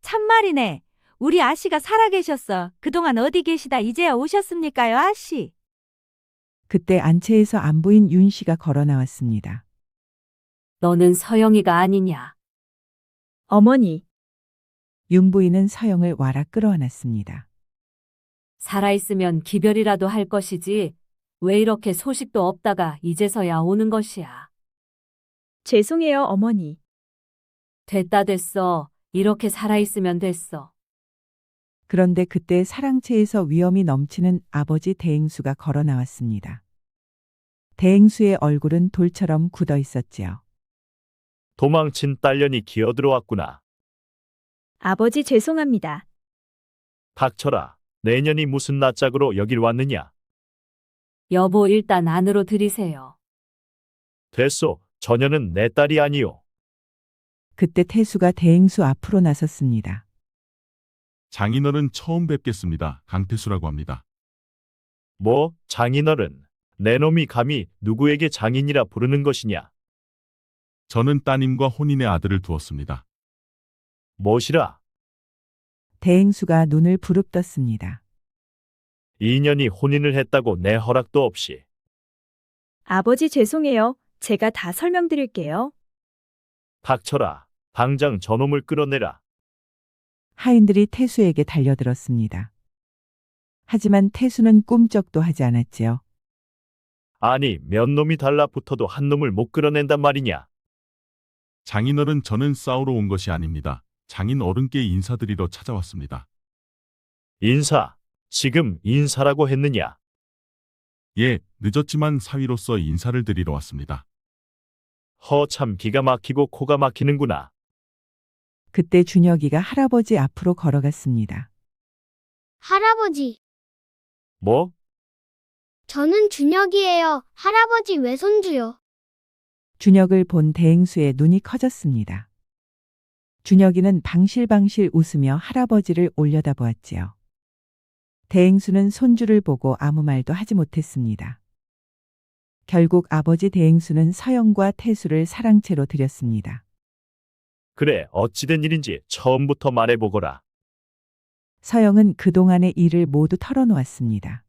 Speaker 11: 참말이네. 우리 아씨가 살아계셨어. 그동안 어디 계시다 이제야 오셨습니까요, 아씨?
Speaker 2: 그때 안채에서 안 보인 윤 씨가 걸어 나왔습니다.
Speaker 11: 너는 서영이가 아니냐?
Speaker 1: 어머니,
Speaker 2: 윤 부인은 서영을 와락 끌어안았습니다.
Speaker 11: 살아있으면 기별이라도 할 것이지. 왜 이렇게 소식도 없다가 이제서야 오는 것이야.
Speaker 1: 죄송해요, 어머니.
Speaker 11: 됐다 됐어. 이렇게 살아있으면 됐어.
Speaker 2: 그런데 그때 사랑채에서 위험이 넘치는 아버지 대행수가 걸어 나왔습니다. 대행수의 얼굴은 돌처럼 굳어 있었지요.
Speaker 3: 도망친 딸년이 기어들어왔구나.
Speaker 1: 아버지 죄송합니다.
Speaker 3: 닥쳐라. 내년이 무슨 낯짝으로 여길 왔느냐.
Speaker 11: 여보, 일단 안으로 들이세요.
Speaker 3: 됐소. 저녀는 내 딸이 아니오.
Speaker 2: 그때 태수가 대행수 앞으로 나섰습니다.
Speaker 4: 장인어른 처음 뵙겠습니다. 강태수라고 합니다.
Speaker 3: 뭐, 장인어른. 내 놈이 감히 누구에게 장인이라 부르는 것이냐.
Speaker 4: 저는 따님과 혼인의 아들을 두었습니다.
Speaker 3: 무엇이라.
Speaker 2: 대행수가 눈을 부릅떴습니다.
Speaker 3: 2년이 혼인을 했다고 내 허락도 없이.
Speaker 1: 아버지 죄송해요. 제가 다 설명드릴게요.
Speaker 3: 닥쳐라. 당장 저놈을 끌어내라.
Speaker 2: 하인들이 태수에게 달려들었습니다. 하지만 태수는 꿈쩍도 하지 않았지요.
Speaker 5: 아니, 몇 놈이 달라붙어도 한 놈을 못 끌어낸단 말이냐?
Speaker 4: 장인어른, 저는 싸우러 온 것이 아닙니다. 장인 어른께 인사드리러 찾아왔습니다.
Speaker 5: 인사, 지금 인사라고 했느냐?
Speaker 4: 예, 늦었지만 사위로서 인사를 드리러 왔습니다.
Speaker 5: 참 기가 막히고 코가 막히는구나.
Speaker 2: 그때 준혁이가 할아버지 앞으로 걸어갔습니다.
Speaker 12: 할아버지,
Speaker 5: 뭐?
Speaker 12: 저는 준혁이에요. 할아버지 외손주요.
Speaker 2: 준혁을 본 대행수의 눈이 커졌습니다. 준혁이는 방실방실 웃으며 할아버지를 올려다보았지요. 대행수는 손주를 보고 아무 말도 하지 못했습니다. 결국 아버지 대행수는 서영과 태수를 사랑채로 들였습니다.
Speaker 5: 그래, 어찌된 일인지 처음부터 말해보거라.
Speaker 2: 서영은 그동안의 일을 모두 털어놓았습니다.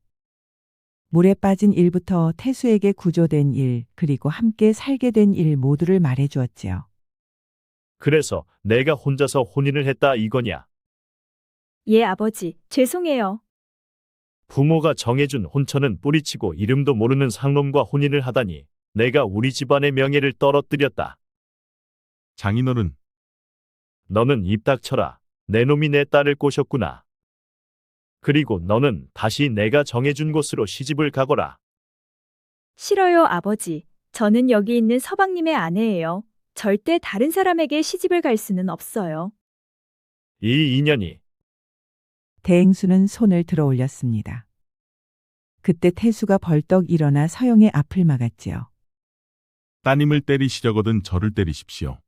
Speaker 2: 물에 빠진 일부터 태수에게 구조된 일, 그리고 함께 살게 된 일 모두를 말해주었지요.
Speaker 5: 그래서 내가 혼자서 혼인을 했다 이거냐?
Speaker 1: 예, 아버지. 죄송해요.
Speaker 5: 부모가 정해준 혼처는 뿌리치고 이름도 모르는 상놈과 혼인을 하다니 내가 우리 집안의 명예를 떨어뜨렸다.
Speaker 4: 장인어른,
Speaker 5: 너는 입 닥쳐라. 내 놈이 내 딸을 꼬셨구나. 그리고 너는 다시 내가 정해준 곳으로 시집을 가거라.
Speaker 1: 싫어요, 아버지. 저는 여기 있는 서방님의 아내예요. 절대 다른 사람에게 시집을 갈 수는 없어요.
Speaker 5: 이 인연이.
Speaker 2: 대행수는 손을 들어 올렸습니다. 그때 태수가 벌떡 일어나 서영의 앞을 막았지요.
Speaker 4: 따님을 때리시려거든 저를 때리십시오.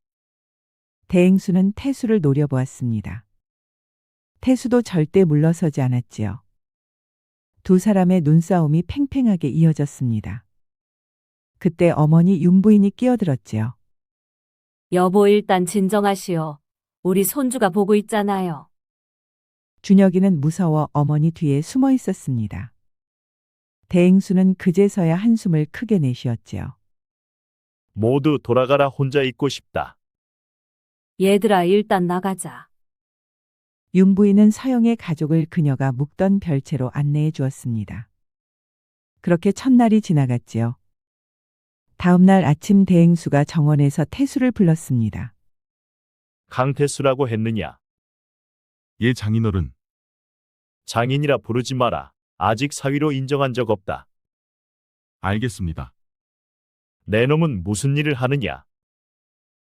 Speaker 2: 대행수는 태수를 노려보았습니다. 태수도 절대 물러서지 않았지요. 두 사람의 눈싸움이 팽팽하게 이어졌습니다. 그때 어머니 윤부인이 끼어들었지요.
Speaker 11: 여보 일단 진정하시오. 우리 손주가 보고 있잖아요.
Speaker 2: 준혁이는 무서워 어머니 뒤에 숨어 있었습니다. 대행수는 그제서야 한숨을 크게 내쉬었지요.
Speaker 5: 모두 돌아가라. 혼자 있고 싶다.
Speaker 11: 얘들아 일단 나가자.
Speaker 2: 윤부인은 서영의 가족을 그녀가 묵던 별채로 안내해 주었습니다. 그렇게 첫날이 지나갔지요. 다음 날 아침 대행수가 정원에서 태수를 불렀습니다.
Speaker 5: 강태수라고 했느냐?
Speaker 4: 예, 장인어른.
Speaker 5: 장인이라 부르지 마라. 아직 사위로 인정한 적 없다.
Speaker 4: 알겠습니다.
Speaker 5: 내 놈은 무슨 일을 하느냐?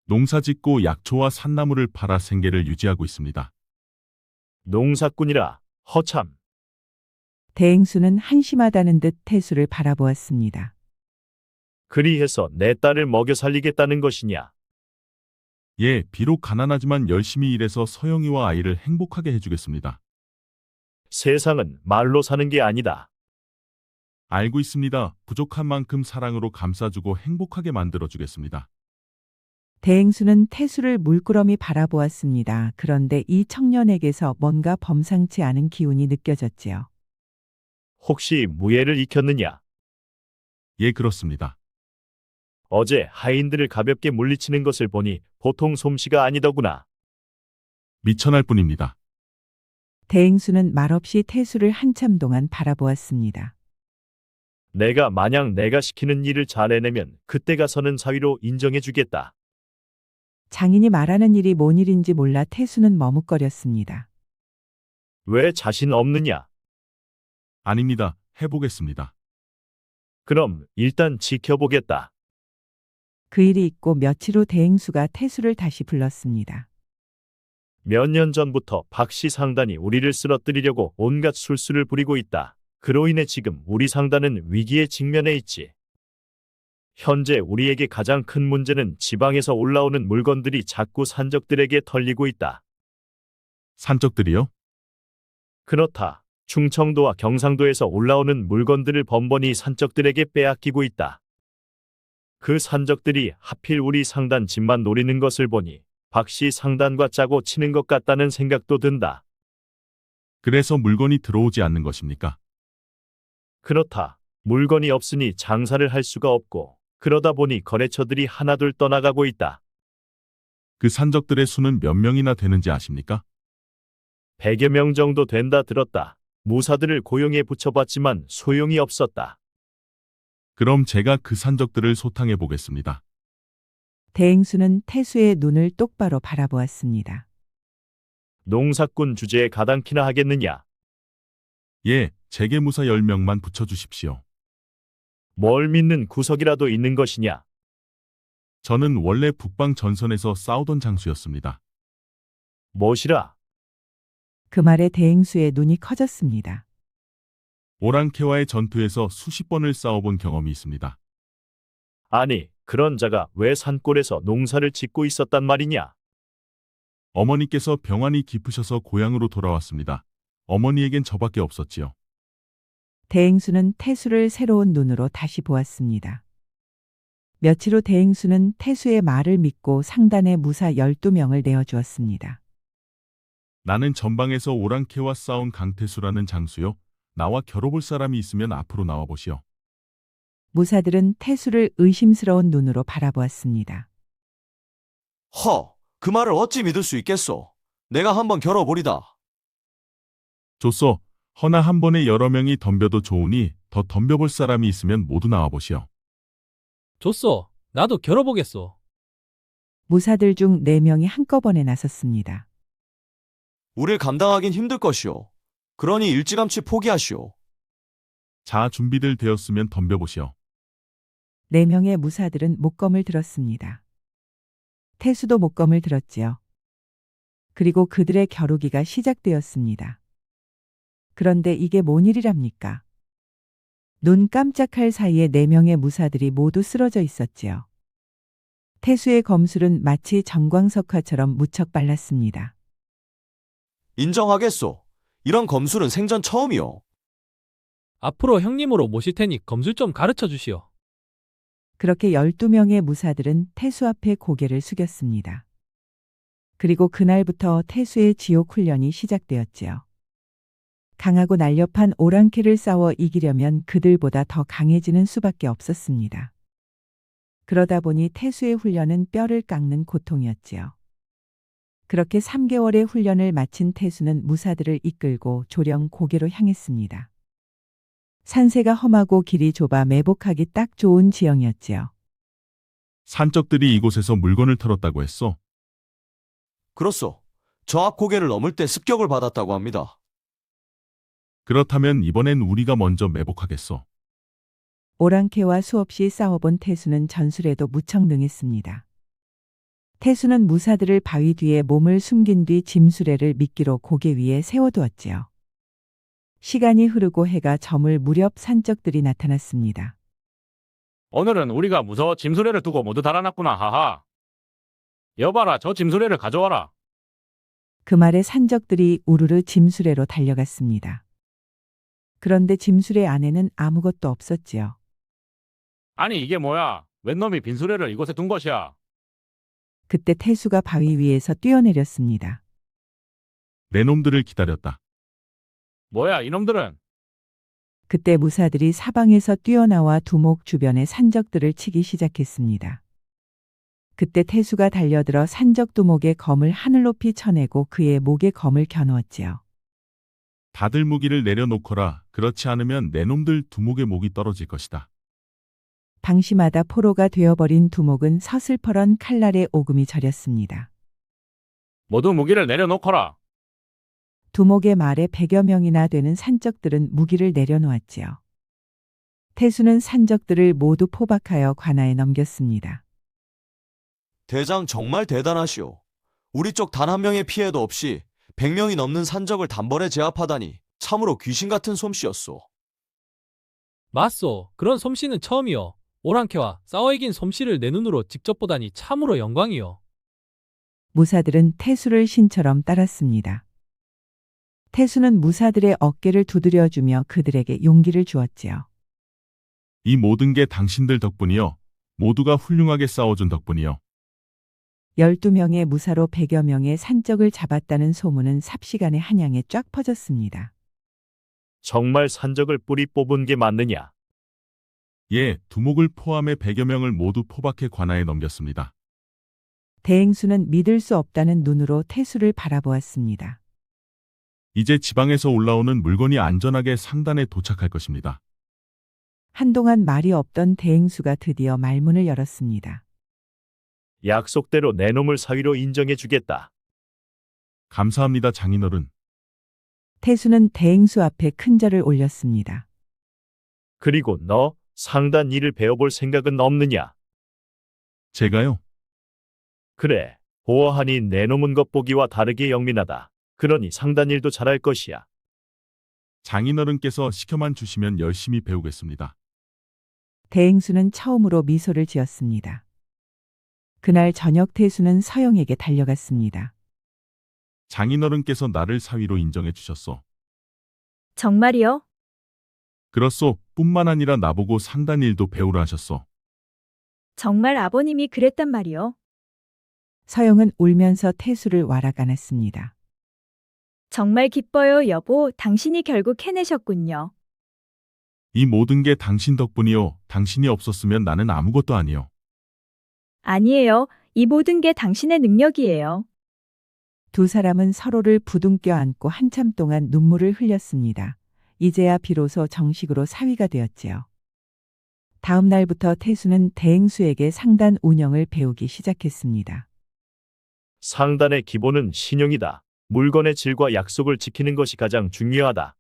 Speaker 4: 농사짓고 약초와 산나물을 팔아 생계를 유지하고 있습니다.
Speaker 5: 농사꾼이라. 허참.
Speaker 2: 대행수는 한심하다는 듯 태수를 바라보았습니다.
Speaker 5: 그리해서 내 딸을 먹여 살리겠다는 것이냐?
Speaker 4: 예, 비록 가난하지만 열심히 일해서 서영이와 아이를 행복하게 해주겠습니다.
Speaker 5: 세상은 말로 사는 게 아니다.
Speaker 4: 알고 있습니다. 부족한 만큼 사랑으로 감싸주고 행복하게 만들어주겠습니다.
Speaker 2: 대행수는 태수를 물끄러미 바라보았습니다. 그런데 이 청년에게서 뭔가 범상치 않은 기운이 느껴졌지요.
Speaker 5: 혹시 무예를 익혔느냐?
Speaker 4: 예, 그렇습니다.
Speaker 5: 어제 하인들을 가볍게 물리치는 것을 보니 보통 솜씨가 아니더구나.
Speaker 4: 미천할 뿐입니다.
Speaker 2: 대행수는 말없이 태수를 한참 동안 바라보았습니다.
Speaker 5: 내가 만약 내가 시키는 일을 잘 해내면 그때 가서는 사위로 인정해주겠다.
Speaker 2: 장인이 말하는 일이 뭔 일인지 몰라 태수는 머뭇거렸습니다.
Speaker 5: 왜 자신 없느냐?
Speaker 4: 아닙니다. 해보겠습니다.
Speaker 5: 그럼 일단 지켜보겠다.
Speaker 2: 그 일이 있고 며칠 후 대행수가 태수를 다시 불렀습니다.
Speaker 5: 몇 년 전부터 박씨 상단이 우리를 쓰러뜨리려고 온갖 술수를 부리고 있다. 그로 인해 지금 우리 상단은 위기에 직면해 있지. 현재 우리에게 가장 큰 문제는 지방에서 올라오는 물건들이 자꾸 산적들에게 털리고 있다.
Speaker 4: 산적들이요?
Speaker 5: 그렇다. 충청도와 경상도에서 올라오는 물건들을 번번이 산적들에게 빼앗기고 있다. 그 산적들이 하필 우리 상단 집만 노리는 것을 보니 박씨 상단과 짜고 치는 것 같다는 생각도 든다.
Speaker 4: 그래서 물건이 들어오지 않는 것입니까?
Speaker 5: 그렇다. 물건이 없으니 장사를 할 수가 없고 그러다 보니 거래처들이 하나둘 떠나가고 있다.
Speaker 4: 그 산적들의 수는 몇 명이나 되는지 아십니까?
Speaker 5: 100여 명 정도 된다 들었다. 무사들을 고용해 붙여봤지만 소용이 없었다.
Speaker 4: 그럼 제가 그 산적들을 소탕해 보겠습니다.
Speaker 2: 대행수는 태수의 눈을 똑바로 바라보았습니다.
Speaker 5: 농사꾼 주제에 가당키나 하겠느냐?
Speaker 4: 예, 제게 무사 10명만 붙여주십시오.
Speaker 5: 뭘 믿는 구석이라도 있는 것이냐?
Speaker 4: 저는 원래 북방 전선에서 싸우던 장수였습니다.
Speaker 5: 무엇이라?
Speaker 2: 그 말에 대행수의 눈이 커졌습니다.
Speaker 4: 오랑캐와의 전투에서 수십 번을 싸워본 경험이 있습니다.
Speaker 5: 아니, 그런 자가 왜 산골에서 농사를 짓고 있었단 말이냐?
Speaker 4: 어머니께서 병환이 깊으셔서 고향으로 돌아왔습니다. 어머니에겐 저밖에 없었지요.
Speaker 2: 대행수는 태수를 새로운 눈으로 다시 보았습니다. 며칠 후 대행수는 태수의 말을 믿고 상단에 무사 12명을 내어주었습니다.
Speaker 4: 나는 전방에서 오랑캐와 싸운 강태수라는 장수요. 나와 겨뤄볼 사람이 있으면 앞으로 나와보시오.
Speaker 2: 무사들은 태수를 의심스러운 눈으로 바라보았습니다.
Speaker 13: 허, 그 말을 어찌 믿을 수 있겠소? 내가 한번 겨뤄보리다.
Speaker 4: 좋소. 허나 한 번에 여러 명이 덤벼도 좋으니 더 덤벼볼 사람이 있으면 모두 나와보시오.
Speaker 8: 좋소. 나도 겨뤄보겠소.
Speaker 2: 무사들 중 4명이 한꺼번에 나섰습니다.
Speaker 13: 우릴 감당하긴 힘들 것이오. 그러니 일찌감치 포기하시오.
Speaker 4: 자, 준비들 되었으면 덤벼보시오.
Speaker 2: 4명의 무사들은 목검을 들었습니다. 태수도 목검을 들었지요. 그리고 그들의 겨루기가 시작되었습니다. 그런데 이게 뭔 일이랍니까? 눈 깜짝할 사이에 4명의 무사들이 모두 쓰러져 있었지요. 태수의 검술은 마치 정광석화처럼 무척 빨랐습니다.
Speaker 13: 인정하겠소. 이런 검술은 생전 처음이오.
Speaker 8: 앞으로 형님으로 모실 테니 검술 좀 가르쳐 주시오.
Speaker 2: 그렇게 12명의 무사들은 태수 앞에 고개를 숙였습니다. 그리고 그날부터 태수의 지옥 훈련이 시작되었지요. 강하고 날렵한 오랑캐를 싸워 이기려면 그들보다 더 강해지는 수밖에 없었습니다. 그러다 보니 태수의 훈련은 뼈를 깎는 고통이었지요. 그렇게 3개월의 훈련을 마친 태수는 무사들을 이끌고 조령 고개로 향했습니다. 산세가 험하고 길이 좁아 매복하기 딱 좋은 지형이었지요.
Speaker 4: 산적들이 이곳에서 물건을 털었다고 했소.
Speaker 13: 그렇소. 저 앞 고개를 넘을 때 습격을 받았다고 합니다.
Speaker 4: 그렇다면 이번엔 우리가 먼저 매복하겠소.
Speaker 2: 오랑캐와 수없이 싸워본 태수는 전술에도 무척 능했습니다. 태수는 무사들을 바위 뒤에 몸을 숨긴 뒤 짐수레를 미끼로 고개 위에 세워두었지요. 시간이 흐르고 해가 저물 무렵 산적들이 나타났습니다.
Speaker 9: 오늘은 우리가 무서워 짐수레를 두고 모두 달아났구나. 하하. 여봐라, 저 짐수레를 가져와라.
Speaker 2: 그 말에 산적들이 우르르 짐수레로 달려갔습니다. 그런데 짐수레 안에는 아무것도 없었지요.
Speaker 9: 아니, 이게 뭐야? 웬 놈이 빈수레를 이곳에 둔 것이야?
Speaker 2: 그때 태수가 바위 위에서 뛰어내렸습니다.
Speaker 4: 내 놈들을 기다렸다.
Speaker 9: 뭐야, 이놈들은?
Speaker 2: 그때 무사들이 사방에서 뛰어나와 두목 주변의 산적들을 치기 시작했습니다. 그때 태수가 달려들어 산적 두목의 검을 하늘 높이 쳐내고 그의 목에 검을 겨누었지요.
Speaker 4: 다들 무기를 내려놓거라. 그렇지 않으면 내 놈들 두목의 목이 떨어질 것이다.
Speaker 2: 방심하다 포로가 되어버린 두목은 서슬퍼런 칼날에 오금이 저렸습니다.
Speaker 9: 모두 무기를 내려놓거라.
Speaker 2: 두목의 말에 100여 명이나 되는 산적들은 무기를 내려놓았지요. 태수는 산적들을 모두 포박하여 관아에 넘겼습니다.
Speaker 13: 대장 정말 대단하시오. 우리 쪽 단 한 명의 피해도 없이 100명이 넘는 산적을 단번에 제압하다니 참으로 귀신 같은 솜씨였소.
Speaker 8: 맞소. 그런 솜씨는 처음이요. 오랑캐와 싸워 이긴 솜씨를 내 눈으로 직접 보다니 참으로 영광이요.
Speaker 2: 무사들은 태수를 신처럼 따랐습니다. 태수는 무사들의 어깨를 두드려주며 그들에게 용기를 주었지요.
Speaker 4: 이 모든 게 당신들 덕분이요. 모두가 훌륭하게 싸워준 덕분이요.
Speaker 2: 12명의 무사로 100여 명의 산적을 잡았다는 소문은 삽시간에 한양에 쫙 퍼졌습니다.
Speaker 5: 정말 산적을 뿌리 뽑은 게 맞느냐?
Speaker 4: 예, 두목을 포함해 100여 명을 모두 포박해 관아에 넘겼습니다.
Speaker 2: 대행수는 믿을 수 없다는 눈으로 태수를 바라보았습니다.
Speaker 4: 이제 지방에서 올라오는 물건이 안전하게 상단에 도착할 것입니다.
Speaker 2: 한동안 말이 없던 대행수가 드디어 말문을 열었습니다.
Speaker 5: 약속대로 내 놈을 사위로 인정해 주겠다.
Speaker 4: 감사합니다, 장인어른.
Speaker 2: 태수는 대행수 앞에 큰 절을 올렸습니다.
Speaker 5: 그리고 너 상단 일을 배워볼 생각은 없느냐?
Speaker 4: 제가요?
Speaker 5: 그래, 보아하니 내 놈은 겉보기와 다르게 영민하다. 그러니 상단 일도 잘할 것이야.
Speaker 4: 장인어른께서 시켜만 주시면 열심히 배우겠습니다.
Speaker 2: 대행수는 처음으로 미소를 지었습니다. 그날 저녁 태수는 서영에게 달려갔습니다.
Speaker 4: 장인어른께서 나를 사위로 인정해 주셨소.
Speaker 1: 정말이요?
Speaker 4: 그렇소. 뿐만 아니라 나보고 상단 일도 배우라 하셨소.
Speaker 1: 정말 아버님이 그랬단 말이요?
Speaker 2: 서영은 울면서 태수를 와락 안았습니다.
Speaker 1: 정말 기뻐요, 여보. 당신이 결국 해내셨군요.
Speaker 4: 이 모든 게 당신 덕분이요. 당신이 없었으면 나는 아무것도 아니요.
Speaker 1: 아니에요. 이 모든 게 당신의 능력이에요.
Speaker 2: 두 사람은 서로를 부둥켜 안고 한참 동안 눈물을 흘렸습니다. 이제야 비로소 정식으로 사위가 되었지요. 다음 날부터 태수는 대행수에게 상단 운영을 배우기 시작했습니다.
Speaker 5: 상단의 기본은 신용이다. 물건의 질과 약속을 지키는 것이 가장 중요하다.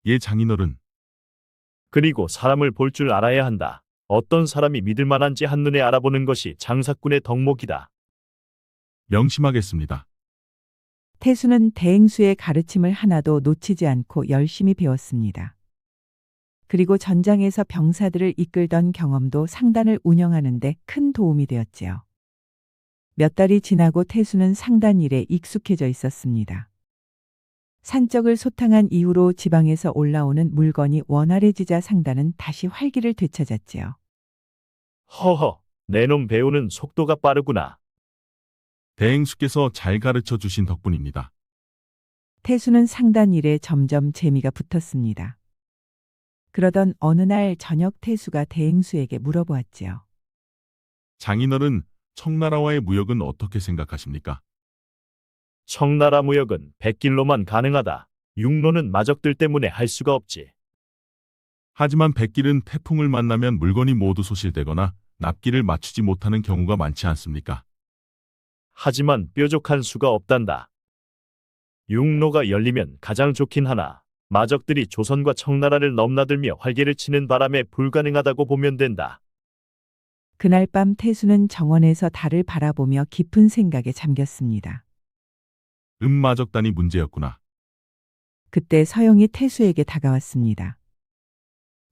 Speaker 4: 예, 장인어른.
Speaker 5: 그리고 사람을 볼 줄 알아야 한다. 어떤 사람이 믿을 만한지 한눈에 알아보는 것이 장사꾼의 덕목이다.
Speaker 4: 명심하겠습니다.
Speaker 2: 태수는 대행수의 가르침을 하나도 놓치지 않고 열심히 배웠습니다. 그리고 전장에서 병사들을 이끌던 경험도 상단을 운영하는 데 큰 도움이 되었지요. 몇 달이 지나고 태수는 상단 일에 익숙해져 있었습니다. 산적을 소탕한 이후로 지방에서 올라오는 물건이 원활해지자 상단은 다시 활기를 되찾았지요.
Speaker 5: 허허, 내 놈 배우는 속도가 빠르구나.
Speaker 4: 대행수께서 잘 가르쳐 주신 덕분입니다.
Speaker 2: 태수는 상단 일에 점점 재미가 붙었습니다. 그러던 어느 날 저녁 태수가 대행수에게 물어보았지요.
Speaker 4: 장인어른, 청나라와의 무역은 어떻게 생각하십니까?
Speaker 5: 청나라 무역은 백길로만 가능하다. 육로는 마적들 때문에 할 수가 없지.
Speaker 4: 하지만 백길은 태풍을 만나면 물건이 모두 소실되거나 납기를 맞추지 못하는 경우가 많지 않습니까?
Speaker 5: 하지만 뾰족한 수가 없단다. 육로가 열리면 가장 좋긴 하나 마적들이 조선과 청나라를 넘나들며 활개를 치는 바람에 불가능하다고 보면 된다.
Speaker 2: 그날 밤 태수는 정원에서 달을 바라보며 깊은 생각에 잠겼습니다.
Speaker 4: 마적단이 문제였구나.
Speaker 2: 그때 서영이 태수에게 다가왔습니다.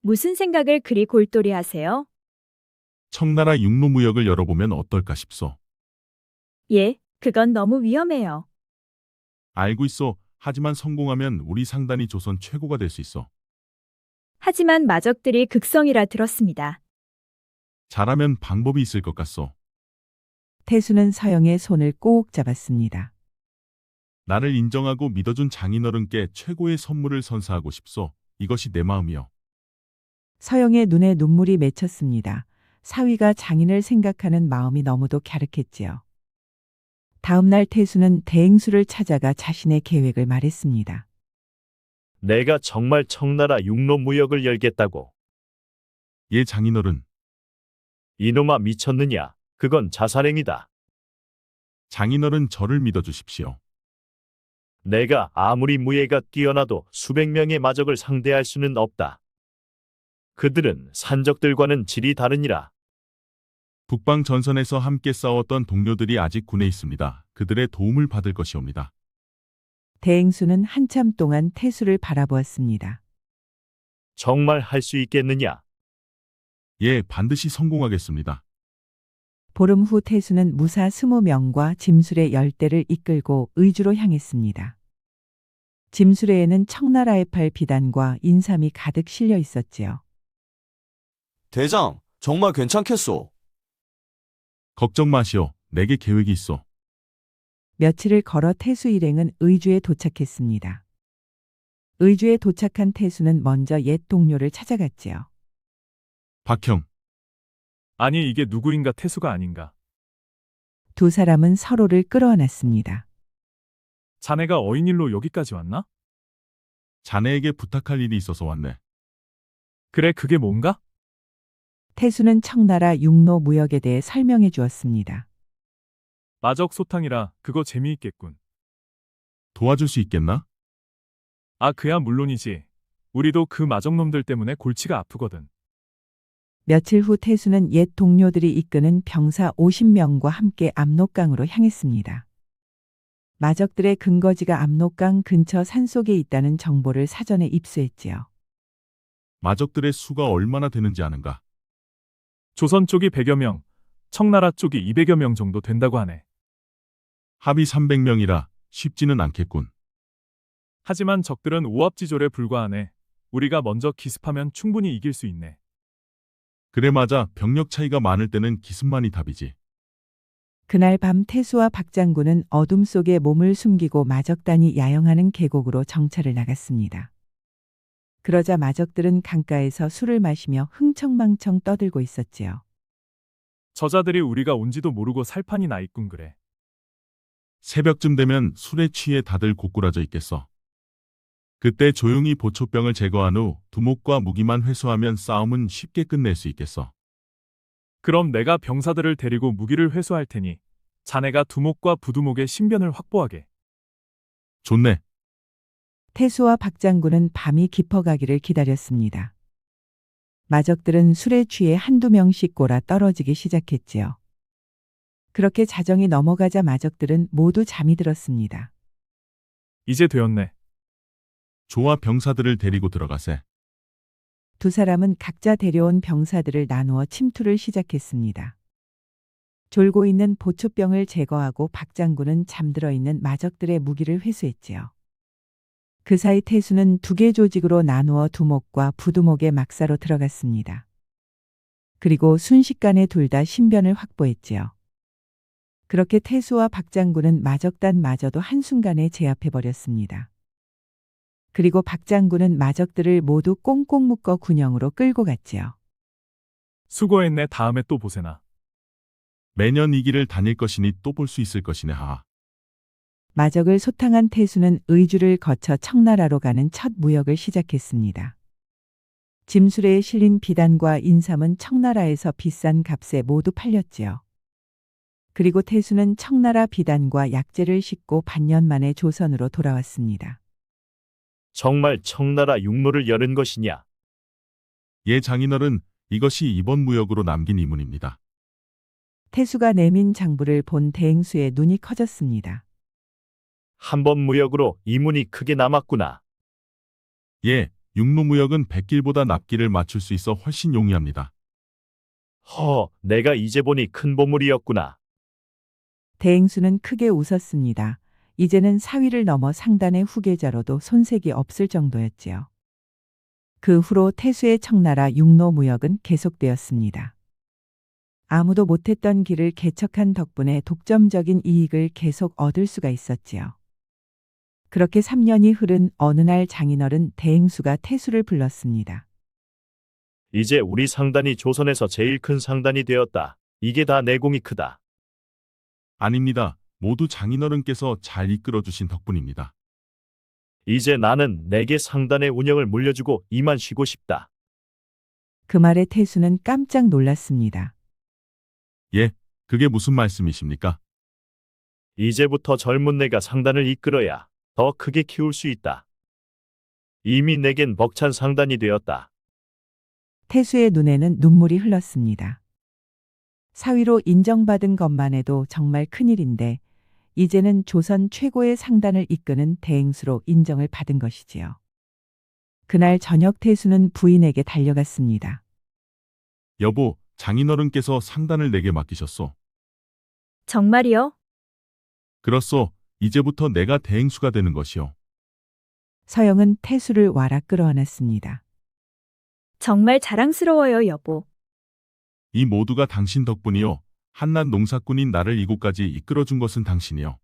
Speaker 1: 무슨 생각을 그리 골똘히 하세요?
Speaker 4: 청나라 육로 무역을 열어보면 어떨까 싶소.
Speaker 1: 예, 그건 너무 위험해요.
Speaker 4: 알고 있어. 하지만 성공하면 우리 상단이 조선 최고가 될 수 있어.
Speaker 1: 하지만 마적들이 극성이라 들었습니다.
Speaker 4: 잘하면 방법이 있을 것 같소.
Speaker 2: 태수는 서영의 손을 꼭 잡았습니다.
Speaker 4: 나를 인정하고 믿어준 장인어른께 최고의 선물을 선사하고 싶소. 이것이 내 마음이요.
Speaker 2: 서영의 눈에 눈물이 맺혔습니다. 사위가 장인을 생각하는 마음이 너무도 갸륵했지요. 다음 날 태수는 대행수를 찾아가 자신의 계획을 말했습니다.
Speaker 5: 내가 정말 청나라 육로 무역을 열겠다고.
Speaker 4: 예, 장인어른.
Speaker 5: 이놈아 미쳤느냐? 그건 자살행위다.
Speaker 4: 장인어른 저를 믿어주십시오.
Speaker 5: 내가 아무리 무예가 뛰어나도 수백 명의 마적을 상대할 수는 없다. 그들은 산적들과는 질이 다르니라.
Speaker 4: 북방 전선에서 함께 싸웠던 동료들이 아직 군에 있습니다. 그들의 도움을 받을 것이옵니다.
Speaker 2: 대행수는 한참 동안 태수를 바라보았습니다.
Speaker 5: 정말 할 수 있겠느냐?
Speaker 4: 예, 반드시 성공하겠습니다.
Speaker 2: 보름 후 태수는 무사 20명과 짐수레 10대를 이끌고 의주로 향했습니다. 짐수레에는 청나라의 팔 비단과 인삼이 가득 실려 있었지요.
Speaker 13: 대장, 정말 괜찮겠소?
Speaker 4: 걱정 마시오. 내게 계획이 있어.
Speaker 2: 며칠을 걸어 태수 일행은 의주에 도착했습니다. 의주에 도착한 태수는 먼저 옛 동료를 찾아갔지요.
Speaker 4: 박형.
Speaker 8: 아니 이게 누구인가 태수가 아닌가.
Speaker 2: 두 사람은 서로를 끌어안았습니다.
Speaker 8: 자네가 어인일로 여기까지 왔나?
Speaker 4: 자네에게 부탁할 일이 있어서 왔네.
Speaker 8: 그래, 그게 뭔가?
Speaker 2: 태수는 청나라 육로 무역에 대해 설명해 주었습니다.
Speaker 8: 마적 소탕이라 그거 재미있겠군.
Speaker 4: 도와줄 수 있겠나?
Speaker 8: 아, 그야 물론이지. 우리도 그 마적놈들 때문에 골치가 아프거든.
Speaker 2: 며칠 후 태수는 옛 동료들이 이끄는 병사 50명과 함께 압록강으로 향했습니다. 마적들의 근거지가 압록강 근처 산속에 있다는 정보를 사전에 입수했지요.
Speaker 4: 마적들의 수가 얼마나 되는지 아는가?
Speaker 8: 조선 쪽이 100여 명, 청나라 쪽이 200여 명 정도 된다고 하네.
Speaker 4: 합이 300명이라 쉽지는 않겠군.
Speaker 8: 하지만 적들은 오합지졸에 불과하네. 우리가 먼저 기습하면 충분히 이길 수 있네.
Speaker 4: 그래 맞아. 병력 차이가 많을 때는 기습만이 답이지.
Speaker 2: 그날 밤 태수와 박장군은 어둠 속에 몸을 숨기고 마적단이 야영하는 계곡으로 정찰을 나갔습니다. 그러자 마적들은 강가에서 술을 마시며 흥청망청 떠들고 있었지요.
Speaker 8: 저자들이 우리가 온지도 모르고 살판이 나 있군 그래.
Speaker 4: 새벽쯤 되면 술에 취해 다들 고꾸라져 있겠어. 그때 조용히 보초병을 제거한 후 두목과 무기만 회수하면 싸움은 쉽게 끝낼 수 있겠어.
Speaker 8: 그럼 내가 병사들을 데리고 무기를 회수할 테니 자네가 두목과 부두목의 신변을 확보하게.
Speaker 4: 좋네.
Speaker 2: 태수와 박장군은 밤이 깊어가기를 기다렸습니다. 마적들은 술에 취해 한두 명씩 꼬라 떨어지기 시작했지요. 그렇게 자정이 넘어가자 마적들은 모두 잠이 들었습니다.
Speaker 8: 이제 되었네.
Speaker 4: 좋아 병사들을 데리고 들어가세.
Speaker 2: 두 사람은 각자 데려온 병사들을 나누어 침투를 시작했습니다. 졸고 있는 보초병을 제거하고 박장군은 잠들어 있는 마적들의 무기를 회수했지요. 그 사이 태수는 두 개 조직으로 나누어 두목과 부두목의 막사로 들어갔습니다. 그리고 순식간에 둘 다 신변을 확보했지요. 그렇게 태수와 박장군은 마적단마저도 한순간에 제압해버렸습니다. 그리고 박장군은 마적들을 모두 꽁꽁 묶어 군영으로 끌고 갔지요.
Speaker 8: 수고했네. 다음에 또 보세나.
Speaker 4: 매년 이 길을 다닐 것이니 또 볼 수 있을 것이네 하하.
Speaker 2: 마적을 소탕한 태수는 의주를 거쳐 청나라로 가는 첫 무역을 시작했습니다. 짐수레에 실린 비단과 인삼은 청나라에서 비싼 값에 모두 팔렸지요. 그리고 태수는 청나라 비단과 약재를 싣고 반년 만에 조선으로 돌아왔습니다.
Speaker 5: 정말 청나라 육로를 열은 것이냐?
Speaker 4: 예 장인어른, 이것이 이번 무역으로 남긴 이문입니다.
Speaker 2: 태수가 내민 장부를 본 대행수의 눈이 커졌습니다.
Speaker 5: 한 번 무역으로 이문이 크게 남았구나.
Speaker 4: 예, 육로 무역은 백길보다 납기를 맞출 수 있어 훨씬 용이합니다.
Speaker 5: 내가 이제 보니 큰 보물이었구나.
Speaker 2: 대행수는 크게 웃었습니다. 이제는 사위를 넘어 상단의 후계자로도 손색이 없을 정도였지요. 그 후로 태수의 청나라 육로 무역은 계속되었습니다. 아무도 못했던 길을 개척한 덕분에 독점적인 이익을 계속 얻을 수가 있었지요. 그렇게 3년이 흐른 어느 날 장인어른 대행수가 태수를 불렀습니다.
Speaker 5: 이제 우리 상단이 조선에서 제일 큰 상단이 되었다. 이게 다 내공이 크다.
Speaker 4: 아닙니다. 모두 장인어른께서 잘 이끌어주신 덕분입니다.
Speaker 5: 이제 나는 내게 상단의 운영을 물려주고 이만 쉬고 싶다.
Speaker 2: 그 말에 태수는 깜짝 놀랐습니다.
Speaker 4: 예, 그게 무슨 말씀이십니까?
Speaker 5: 이제부터 젊은 내가 상단을 이끌어야 더 크게 키울 수 있다. 이미 내겐 벅찬 상단이 되었다.
Speaker 2: 태수의 눈에는 눈물이 흘렀습니다. 사위로 인정받은 것만 해도 정말 큰일인데 이제는 조선 최고의 상단을 이끄는 대행수로 인정을 받은 것이지요. 그날 저녁 태수는 부인에게 달려갔습니다.
Speaker 4: 여보, 장인어른께서 상단을 내게 맡기셨소.
Speaker 1: 정말이요?
Speaker 4: 그렇소. 이제부터 내가 대행수가 되는 것이오.
Speaker 2: 서영은 태수를 와라 끌어안았습니다.
Speaker 1: 정말 자랑스러워요, 여보.
Speaker 4: 이 모두가 당신 덕분이요. 한낱 농사꾼인 나를 이곳까지 이끌어준 것은 당신이요.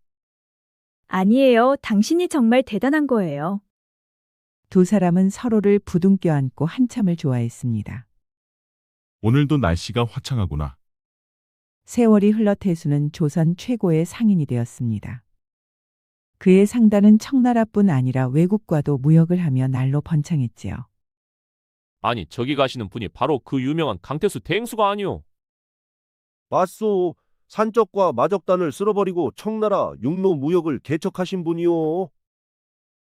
Speaker 1: 아니에요. 당신이 정말 대단한 거예요.
Speaker 2: 두 사람은 서로를 부둥켜 안고 한참을 좋아했습니다.
Speaker 4: 오늘도 날씨가 화창하구나.
Speaker 2: 세월이 흘러 태수는 조선 최고의 상인이 되었습니다. 그의 상단은 청나라뿐 아니라 외국과도 무역을 하며 날로 번창했지요.
Speaker 14: 아니, 저기 가시는 분이 바로 그 유명한 강태수 대행수가 아니오.
Speaker 10: 맞소. 산적과 마적단을 쓸어버리고 청나라 육로 무역을 개척하신 분이요.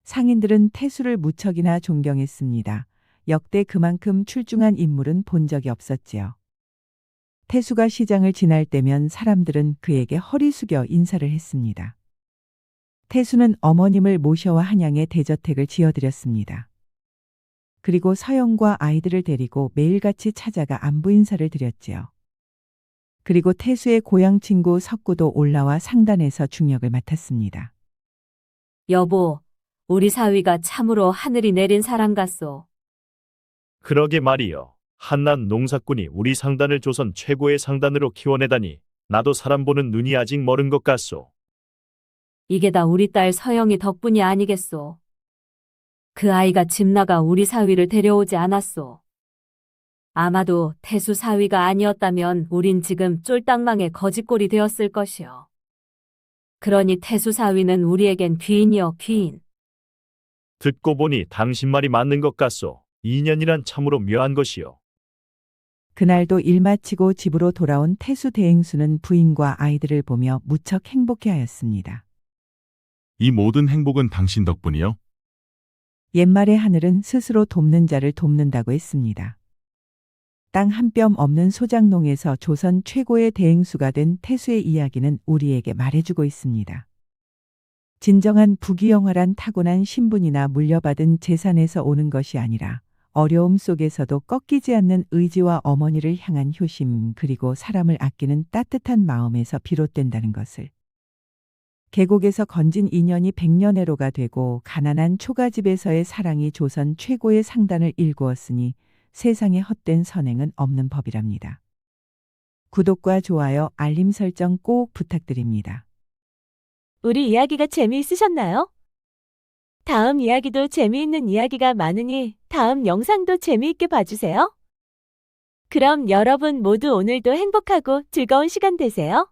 Speaker 2: 상인들은 태수를 무척이나 존경했습니다. 역대 그만큼 출중한 인물은 본 적이 없었지요. 태수가 시장을 지날 때면 사람들은 그에게 허리 숙여 인사를 했습니다. 태수는 어머님을 모셔와 한양에 대저택을 지어드렸습니다. 그리고 서영과 아이들을 데리고 매일같이 찾아가 안부 인사를 드렸지요. 그리고 태수의 고향 친구 석구도 올라와 상단에서 중역을 맡았습니다.
Speaker 11: 여보, 우리 사위가 참으로 하늘이 내린 사람 같소.
Speaker 5: 그러게 말이요. 한낱 농사꾼이 우리 상단을 조선 최고의 상단으로 키워내다니 나도 사람 보는 눈이 아직 멀은 것 같소.
Speaker 11: 이게 다 우리 딸 서영이 덕분이 아니겠소. 그 아이가 집 나가 우리 사위를 데려오지 않았소. 아마도 태수 사위가 아니었다면 우린 지금 쫄딱망에 거짓골이 되었을 것이요. 그러니 태수 사위는 우리에겐 귀인이요, 귀인.
Speaker 5: 듣고 보니 당신 말이 맞는 것 같소. 인연이란 참으로 묘한 것이요.
Speaker 2: 그날도 일 마치고 집으로 돌아온 태수 대행수는 부인과 아이들을 보며 무척 행복해하였습니다.
Speaker 4: 이 모든 행복은 당신 덕분이요.
Speaker 2: 옛말의 하늘은 스스로 돕는 자를 돕는다고 했습니다. 땅 한 뼘 없는 소작농에서 조선 최고의 대행수가 된 태수의 이야기는 우리에게 말해주고 있습니다. 진정한 부귀영화란 타고난 신분이나 물려받은 재산에서 오는 것이 아니라 어려움 속에서도 꺾이지 않는 의지와 어머니를 향한 효심 그리고 사람을 아끼는 따뜻한 마음에서 비롯된다는 것을. 계곡에서 건진 인연이 백년해로가 되고 가난한 초가집에서의 사랑이 조선 최고의 상단을 일구었으니 세상에 헛된 선행은 없는 법이랍니다. 구독과 좋아요, 알림 설정 꼭 부탁드립니다.
Speaker 15: 우리 이야기가 재미있으셨나요? 다음 이야기도 재미있는 이야기가 많으니 다음 영상도 재미있게 봐주세요. 그럼 여러분 모두 오늘도 행복하고 즐거운 시간 되세요.